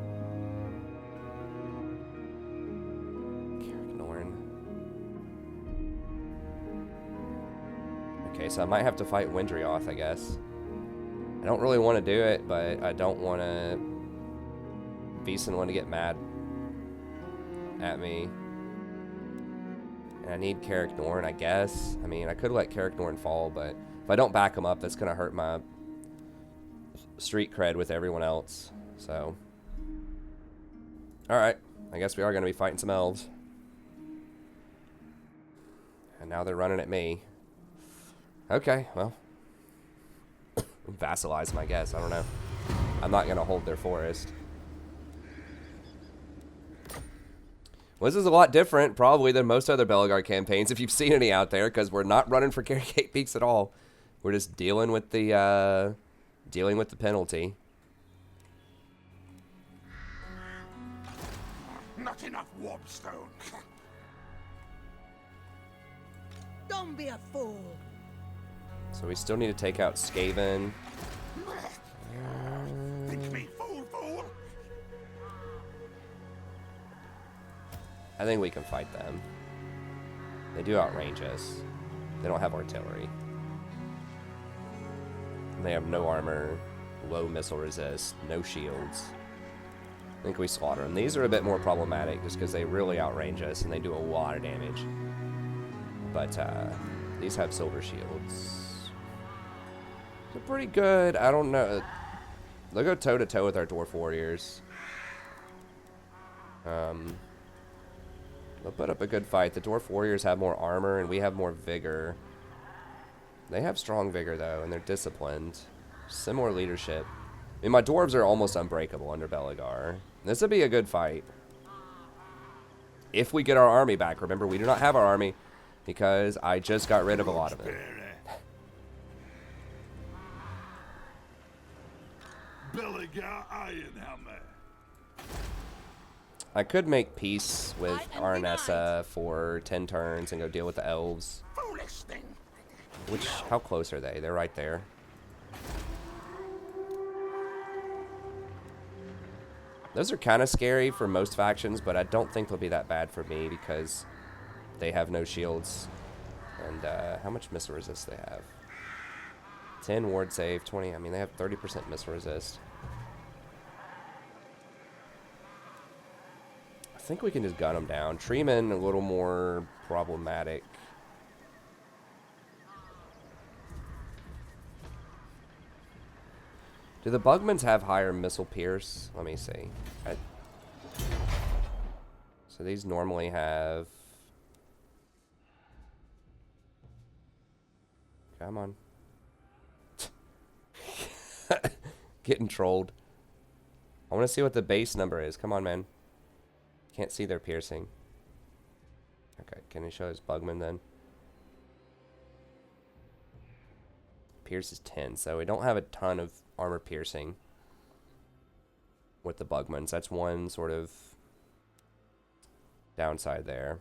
Okay, so I might have to fight Windrioth, I guess. I don't really want to do it, but I don't want to... Beeson want to get mad at me. And I need Carrick Norn, I guess. I mean, I could let Carrick Norn fall, but if I don't back him up, that's going to hurt my street cred with everyone else. So, alright. I guess we are going to be fighting some elves. And now they're running at me. Okay, well. Vassalize them, I guess. I don't know. I'm not going to hold their forest. Well, this is a lot different, probably, than most other Belegar campaigns, if you've seen any out there, because we're not running for Carrick 8 Peaks at all. We're just dealing with the penalty. Not enough warpstone. Don't be a fool. So we still need to take out Skaven. Think me fool, fool. I think we can fight them. They do outrange us. They don't have artillery. And they have no armor, low missile resist, no shields. I think we slaughter them. These are a bit more problematic just because they really outrange us and they do a lot of damage. But these have silver shields. They're pretty good. I don't know. They'll go toe to toe with our dwarf warriors. They'll put up a good fight. The dwarf warriors have more armor and we have more vigor. They have strong vigor though, and they're disciplined. Similar leadership. I mean, my dwarves are almost unbreakable under Belegar. This would be a good fight. If we get our army back. Remember, we do not have our army because I just got rid of a lot of it. Belegar Ironhammer. I could make peace with Arnessa for 10 turns and go deal with the elves. Foolish thing. Which, how close are they? They're right there. Those are kind of scary for most factions, but I don't think they'll be that bad for me because they have no shields. And how much missile resist they have? 10 ward save, 20. I mean, they have 30% missile resist. I think we can just gun them down. Treeman, a little more problematic. Do the Bugmans have higher missile pierce? Let me see. So these normally have... Come on. Getting trolled. I want to see what the base number is. Come on, man. Can't see their piercing. Okay, can he show his Bugman then? Pierce is 10, so we don't have a ton of armor piercing with the Bugmans. That's one sort of downside there.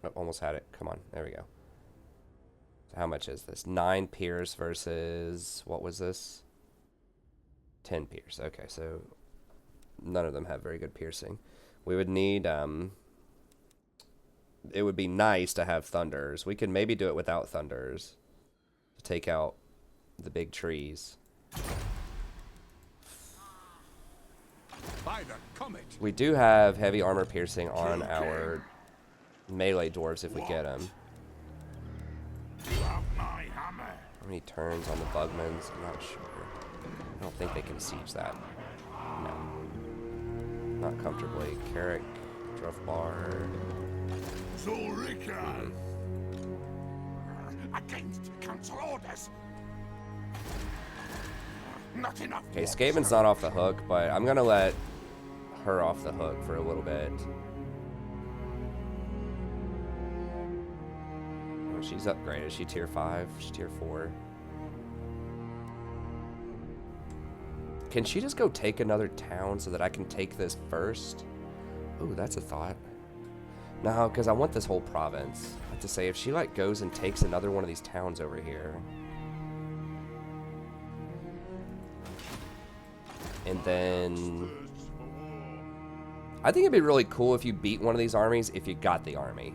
Oh, almost had it. Come on, there we go. So how much is this? 9 pierce versus, what was this? 10 pierce. Okay, so none of them have very good piercing. We would need, it would be nice to have thunders. We could maybe do it without thunders to take out the big trees. By the comet. We do have heavy armor piercing on our melee dwarves if we get them. How many turns on the Bugmans? I'm not sure. I don't think they can siege that. No. Not comfortably. Carrick, Dwarf Bar. Against council orders. Not enough. Okay, Skaven's not off the hook, but I'm gonna let her off the hook for a little bit. Oh, she's upgraded. Is she tier 5? She's tier 4. Can she just go take another town so that I can take this first? Ooh, that's a thought. No, because I want this whole province. I have to say, if she like goes and takes another one of these towns over here, and then I think it'd be really cool if you beat one of these armies if you got the army.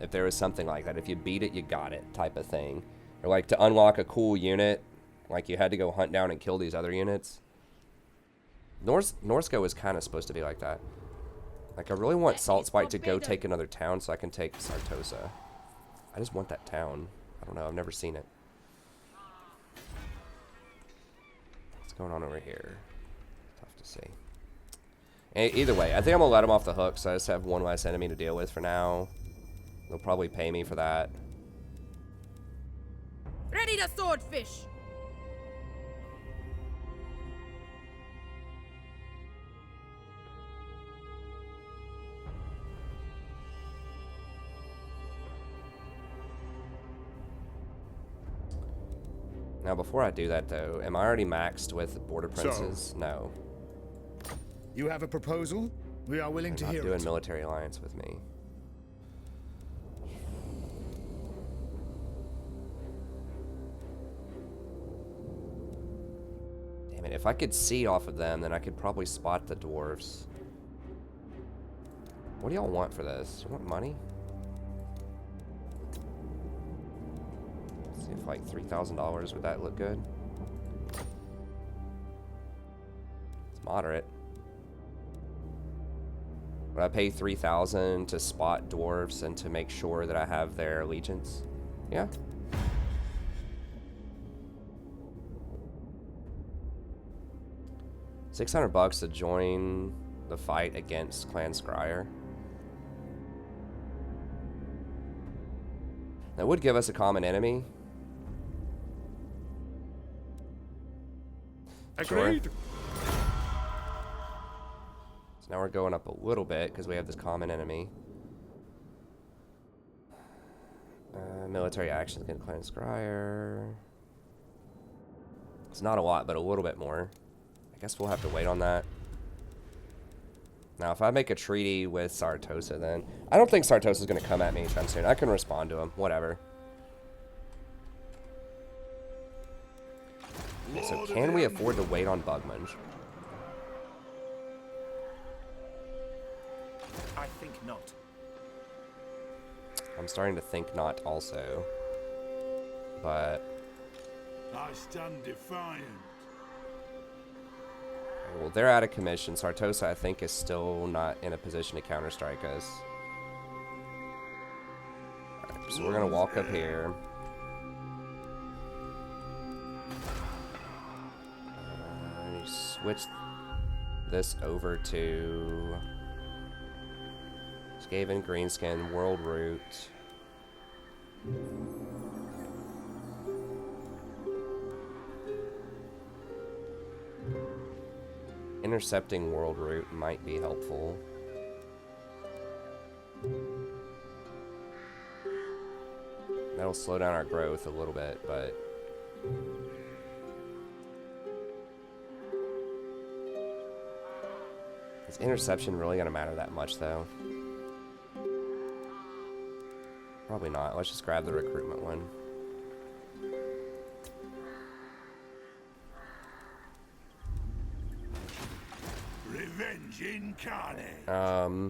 If there was something like that, if you beat it, you got it type of thing, or like to unlock a cool unit, like you had to go hunt down and kill these other units. Norsko is kind of supposed to be like that. Like, I really want Salt Spike to go take another town so I can take Sartosa. I just want that town. I don't know. I've never seen it. What's going on over here? Tough to see. Either way, I think I'm going to let him off the hook, so I just have one less enemy to deal with for now. They'll probably pay me for that. Ready to swordfish! Now, before I do that, though, am I already maxed with Border Princes? No. You have a proposal? We are willing to They're hear not doing it. military alliance with me. Damn it, if I could see off of them, then I could probably spot the dwarves. What do y'all want for this? You want money? See if like $3,000, would that look good? It's moderate. Would I pay 3,000 to spot dwarves and to make sure that I have their allegiance? Yeah. $600 to join the fight against Clan Scryer. That would give us a common enemy. Agreed. Sure. So now we're going up a little bit because we have this common enemy. Military actions against Clan Scryer. It's not a lot, but a little bit more. I guess we'll have to wait on that. Now, if I make a treaty with Sartosa, then... I don't think Sartosa's going to come at me anytime soon. I can respond to him. Whatever. Okay, so can we afford to wait on Bugman? I think not. I'm starting to think not also. But... I stand defiant. well, they're out of commission. Sartosa, I think, is still not in a position to counterstrike us. Alright, so we're going to walk up here. Switch this over to Skaven, Greenskin, World Route. Intercepting World Route might be helpful. That'll slow down our growth a little bit, but... is interception really gonna matter that much, though? Probably not. Let's just grab the recruitment one. Revenge incarnate.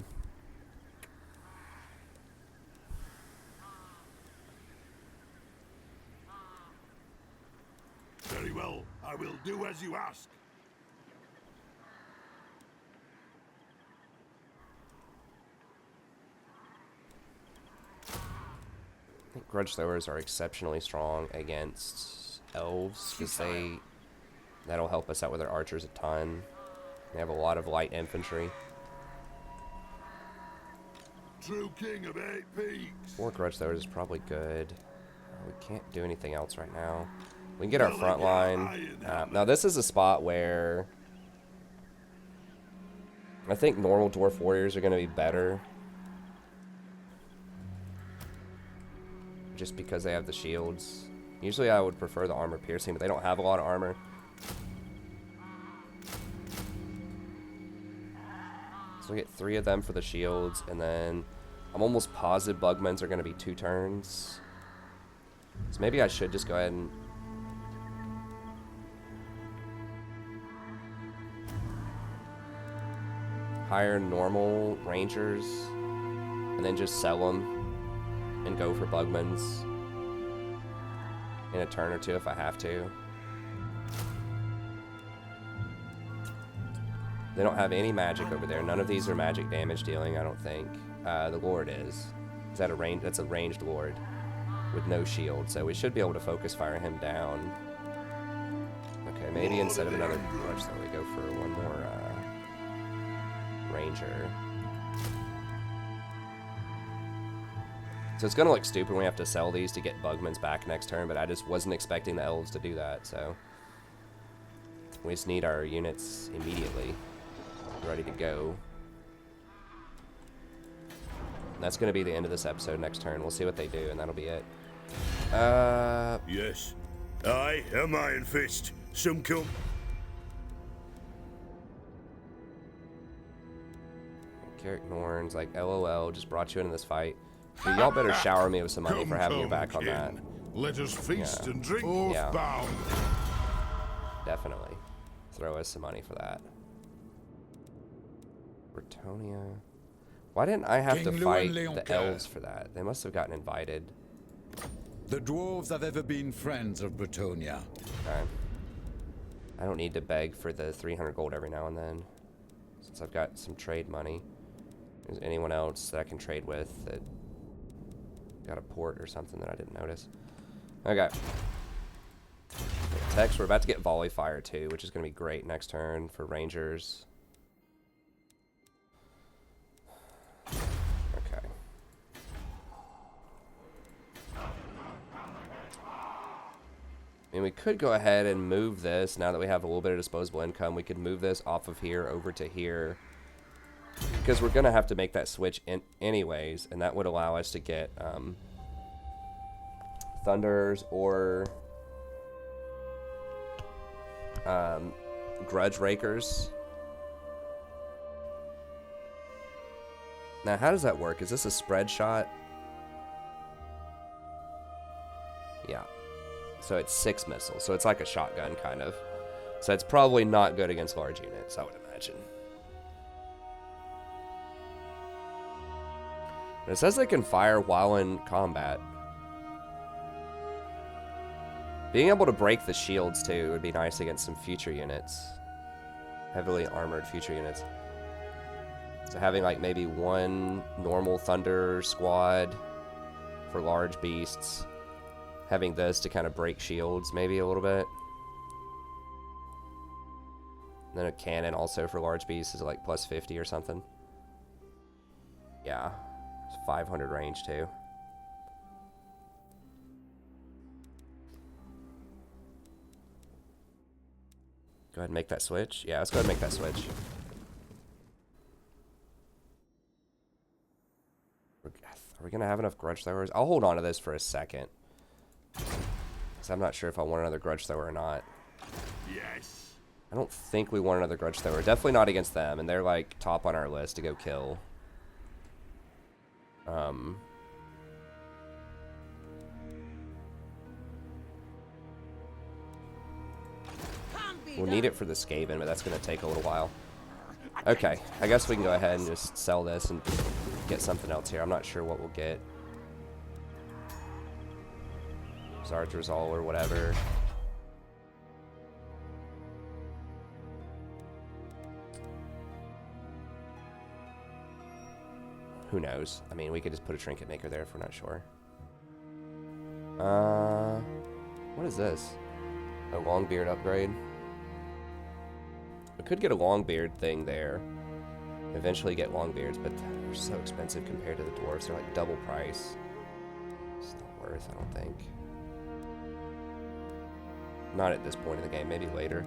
Very well. I will do as you ask. I think grudge throwers are exceptionally strong against elves because that'll help us out with our archers a ton. They have a lot of light infantry. True king of 8 peaks. 4 grudge throwers is probably good. We can't do anything else right now. We can get our front line. Now this is a spot where I think normal dwarf warriors are going to be better. Just because they have the shields. Usually I would prefer the armor piercing, but they don't have a lot of armor. So we get 3 of them for the shields, and then I'm almost positive Bugmans are going to be 2 turns. So maybe I should just go ahead and... hire normal rangers, and then just sell them. And go for Bugmans in a turn or 2 if I have to. They don't have any magic over there. None of these are magic damage dealing, I don't think. The Lord is. Is that a range? That's a ranged Lord with no shield, so we should be able to focus fire him down. Okay, maybe instead of another grudge, so we go for one more ranger. So it's gonna look stupid when we have to sell these to get Bugmans back next turn, but I just wasn't expecting the elves to do that, so we just need our units immediately ready to go. And that's gonna be the end of this episode next turn. We'll see what they do, and that'll be it. Yes. I am Iron Fist. Some come. Carrick Norns, like, LOL, just brought you into this fight. Dude, y'all better shower me with some money for having your back on that. Let us feast Yeah. and drink. Yeah. Bound. Definitely. Throw us some money for that. Bretonia. Why didn't I have to King fight Llewellyn the Leoncoeur. elves for that? They must have gotten invited. The dwarves have ever been friends of Bretonia. Okay. I don't need to beg for the 300 gold every now and then, since I've got some trade money. Is anyone else that I can trade with that got a port or something that I didn't notice? Okay. Text, we're about to get volley fire too, which is going to be great next turn for rangers. Okay. I mean, we could go ahead and move this now that we have a little bit of disposable income. We could move this off of here over to here, because we're going to have to make that switch in anyways, and that would allow us to get Thunders or Grudge Rakers. Now, how does that work? Is this a spread shot? Yeah. So it's 6 missiles. So it's like a shotgun, kind of. So it's probably not good against large units, I would imagine. But it says they can fire while in combat. Being able to break the shields, too, would be nice against some future units. Heavily armored future units. So having, like, maybe one normal Thunder squad for large beasts. Having this to kind of break shields, maybe a little bit. And then a cannon also for large beasts is like plus 50 or something. Yeah. It's 500 range, too. Go ahead and make that switch. Yeah, let's go ahead and make that switch. Are we going to have enough grudge throwers? I'll hold on to this for a second. Because I'm not sure if I want another grudge thrower or not. Yes. I don't think we want another grudge thrower. Definitely not against them. And they're like top on our list to go kill. We'll need it for the Skaven, but that's going to take a little while. Okay, I guess we can go ahead and just sell this and get something else here. I'm not sure what we'll get. Zardrazol or whatever. Who knows? I mean, we could just put a trinket maker there if we're not sure. What is this? A Longbeard upgrade? We could get a Longbeard thing there. Eventually get Longbeards, but they're so expensive compared to the dwarves. They're like double price. It's not worth, I don't think. Not at this point in the game, maybe later.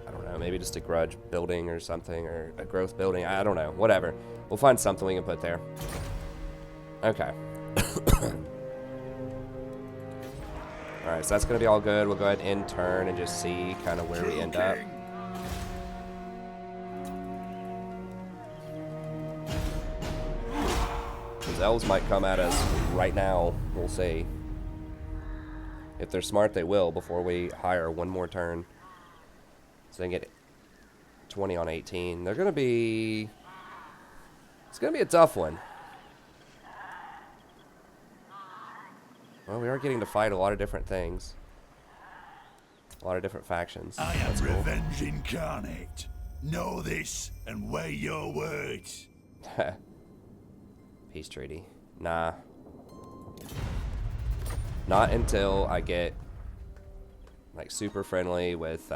I don't know, maybe just a grudge building or something, or a growth building. I don't know, whatever. We'll find something we can put there. Okay. Alright, so that's going to be all good. We'll go ahead and end turn and just see kind of where we end up. Those elves might come at us right now. We'll see. If they're smart, they will before we hire one more turn. So they can get 20 on 18. They're going to be... It's going to be a tough one. Well, we are getting to fight a lot of different things. A lot of different factions. I am That's cool. revenge incarnate. Know this and weigh your words. Peace treaty. Nah. Not until I get like super friendly with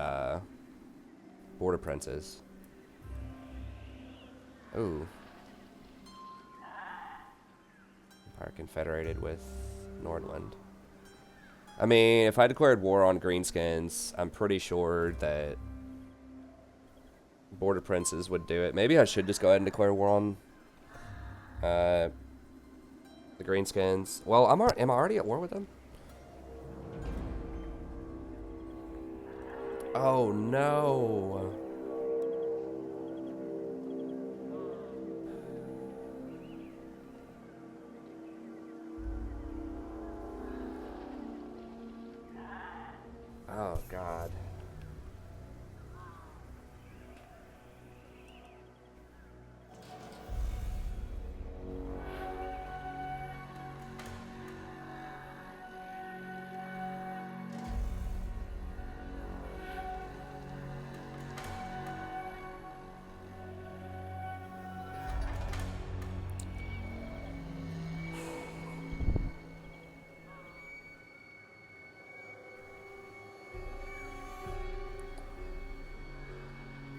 border princes. Ooh. Empire confederated with Nordland. I mean, if I declared war on greenskins, I'm pretty sure that border princes would do it. Maybe I should just go ahead and declare war on the greenskins. Well, am I already at war with them? Oh no. Oh god.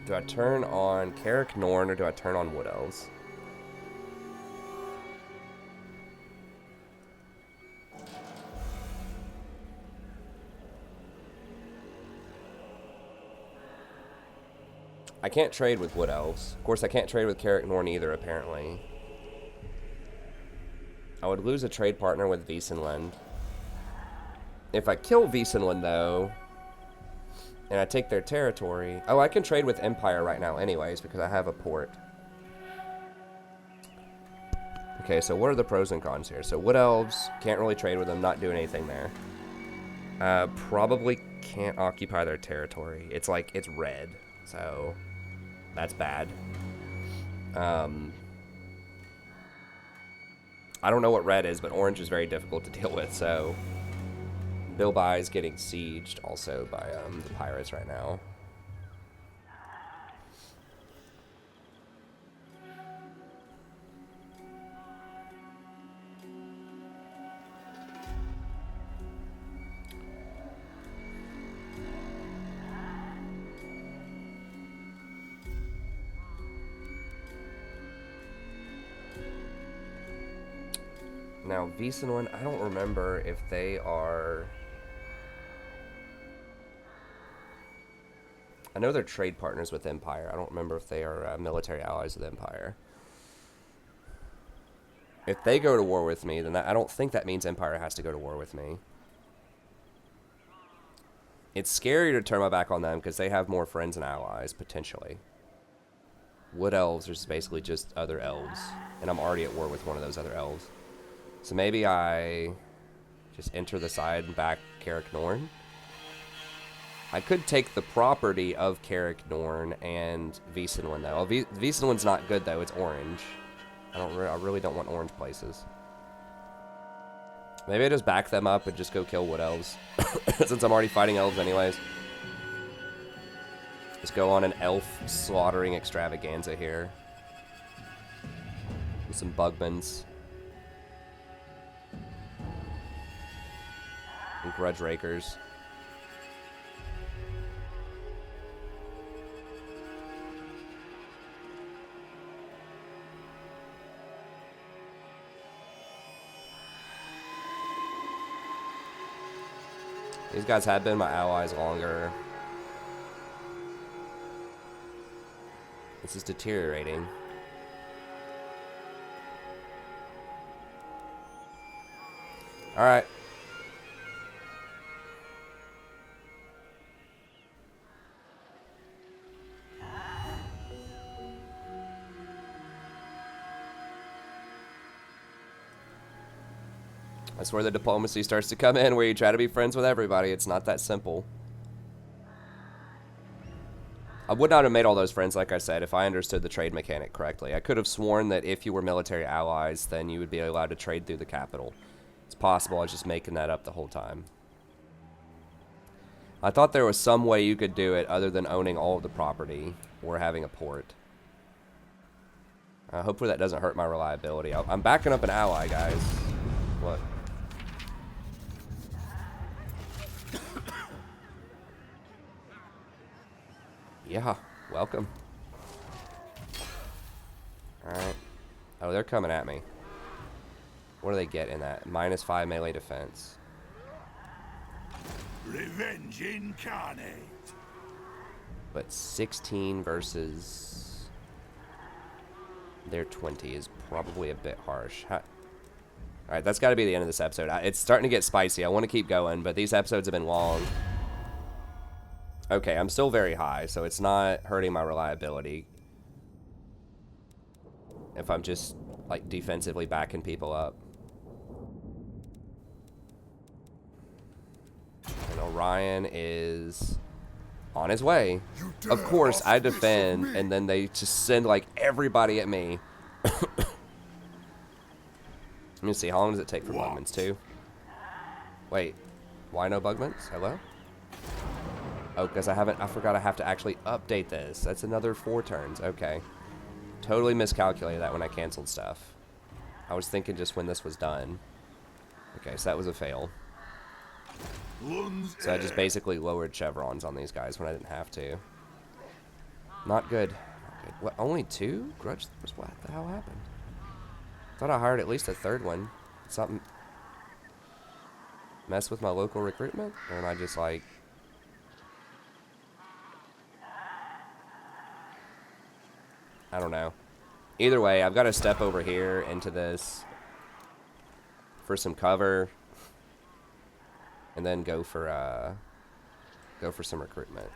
Do I turn on Carrick Norn or do I turn on Wood Elves? I can't trade with Wood Elves. Of course, I can't trade with Carrick Norn either, apparently. I would lose a trade partner with Wiesenland. If I kill Wiesenland, though, and I take their territory... Oh, I can trade with Empire right now anyways, because I have a port. Okay, so what are the pros and cons here? So Wood Elves, can't really trade with them, not doing anything there. Probably can't occupy their territory. It's like, it's red, so that's bad. I don't know what red is, but orange is very difficult to deal with, so... Bilbai is getting sieged also by the pirates right now. Now, Wiesenland, I don't remember if they are... I know they're trade partners with Empire. I don't remember if they are military allies with Empire. If they go to war with me, then I don't think that means Empire has to go to war with me. It's scary to turn my back on them because they have more friends and allies, potentially. Wood Elves are basically just other elves, and I'm already at war with one of those other elves. So maybe I just enter the side and back Carrick Norn. I could take the property of Carrick Norn and Wiesenland, though. Wiesenland's not good, though. It's orange. I really don't want orange places. Maybe I just back them up and just go kill Wood Elves. Since I'm already fighting elves anyways. Just go on an elf slaughtering extravaganza here. With some Bugmans. And Grudge Rakers. These guys have been my allies longer. This is deteriorating. Alright. That's where the diplomacy starts to come in, where you try to be friends with everybody. It's not that simple. I would not have made all those friends, like I said, if I understood the trade mechanic correctly. I could have sworn that if you were military allies, then you would be allowed to trade through the capital. It's possible I was just making that up the whole time. I thought there was some way you could do it other than owning all of the property or having a port. Hopefully that doesn't hurt my reliability. I'm backing up an ally, guys. What? Yeah, welcome. Alright. Oh, they're coming at me. What do they get in that? -5 melee defense. Revenge incarnate. But 16 versus their 20 is probably a bit harsh. Alright, that's got to be the end of this episode. It's starting to get spicy. I want to keep going, but these episodes have been long. Okay, I'm still very high, so it's not hurting my reliability. If I'm just, like, defensively backing people up. And Orion is on his way. Of course, I defend, and then they just send, like, everybody at me. Let me see, how long does it take for Bugmans, too? Wait, why no Bugmans? Hello? Oh, because I forgot I have to actually update this. That's another 4 turns. Okay. Totally miscalculated that when I canceled stuff. I was thinking just when this was done. Okay, so that was a fail. So I just basically lowered chevrons on these guys when I didn't have to. Not good. Not good. What, only 2 grudge throwers? What the hell happened? Thought I hired at least a 3rd one. Something mess with my local recruitment? Or am I just like... I don't know. Either way, I've got to step over here into this for some cover. And then go for some recruitment.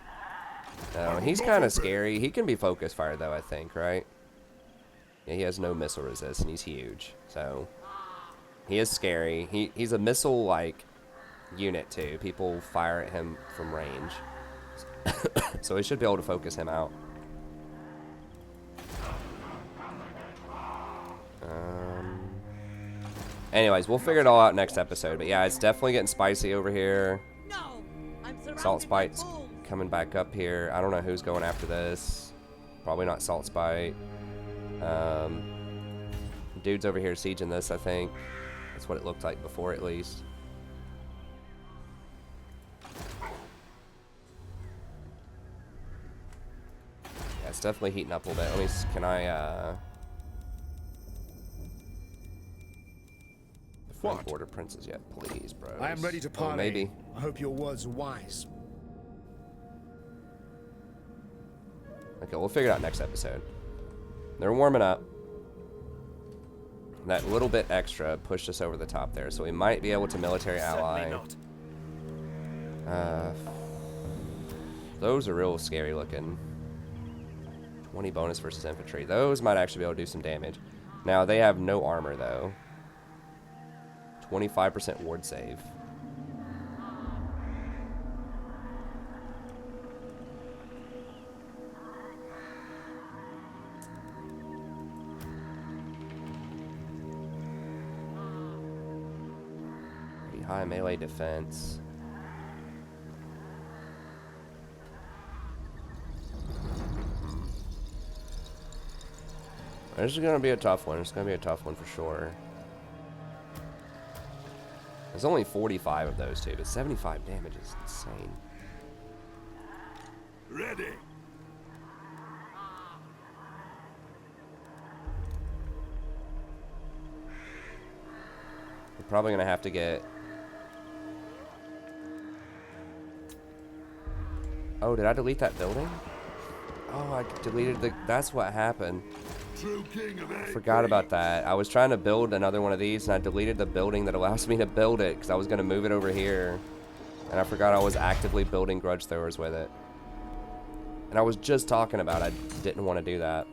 He's kind of scary. He can be focus fire though, I think, right? Yeah, he has no missile resist and he's huge. So he is scary. He's a missile like unit too. People fire at him from range. So he should be able to focus him out. Anyways, we'll figure it all out next episode. But yeah, it's definitely getting spicy over here. No, I'm surrounded Salt by Spite's fools. coming back up here. I don't know who's going after this. Probably not Salt Spite. Dude's over here sieging this, I think. That's what it looked like before, at least. Yeah, it's definitely heating up a little bit. Let me, can I, What? Border princes yet, please, bro. I am ready to parley. Oh, maybe. I hope your words are wise. Okay, we'll figure it out next episode. They're warming up. That little bit extra pushed us over the top there, so we might be able to military ally. Those are real scary looking. 20 bonus versus infantry. Those might actually be able to do some damage. Now, they have no armor, though. 25% ward save. Pretty high melee defense. This is going to be a tough one. It's going to be a tough one for sure. There's only 45 of those two, but 75 damage is insane. Ready. We're probably going to have to get... Oh, did I delete that building? Oh, I deleted the... That's what happened. True king of Forgot about that. I was trying to build another one of these, and I deleted the building that allows me to build it, because I was going to move it over here. And I forgot I was actively building grudge throwers with it. And I was just talking about I didn't want to do that.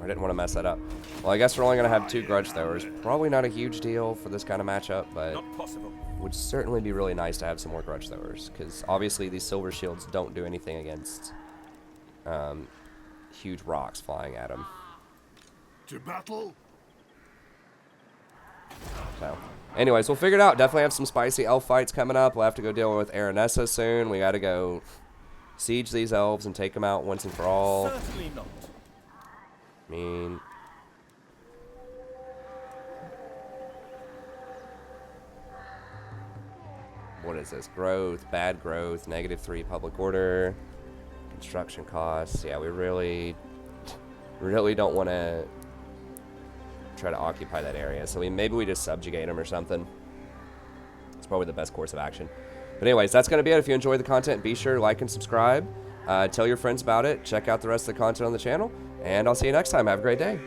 I didn't want to mess that up. Well, I guess we're only going to have 2 grudge throwers. Probably not a huge deal for this kind of matchup, but would certainly be really nice to have some more grudge throwers, because obviously these silver shields don't do anything against huge rocks flying at them. To battle. So, anyways, we'll figure it out. Definitely have some spicy elf fights coming up. We'll have to go deal with Aranessa soon. We got to go siege these elves and take them out once and for all. Certainly not. I mean, what is this? Growth, bad growth, -3 public order, construction costs. Yeah, we really don't want to try to occupy that area. So maybe we just subjugate them or something. It's probably the best course of action. But anyways, that's going to be it. If you enjoyed the content, be sure to like and subscribe. Tell your friends about it. Check out the rest of the content on the channel. And I'll see you next time. Have a great day.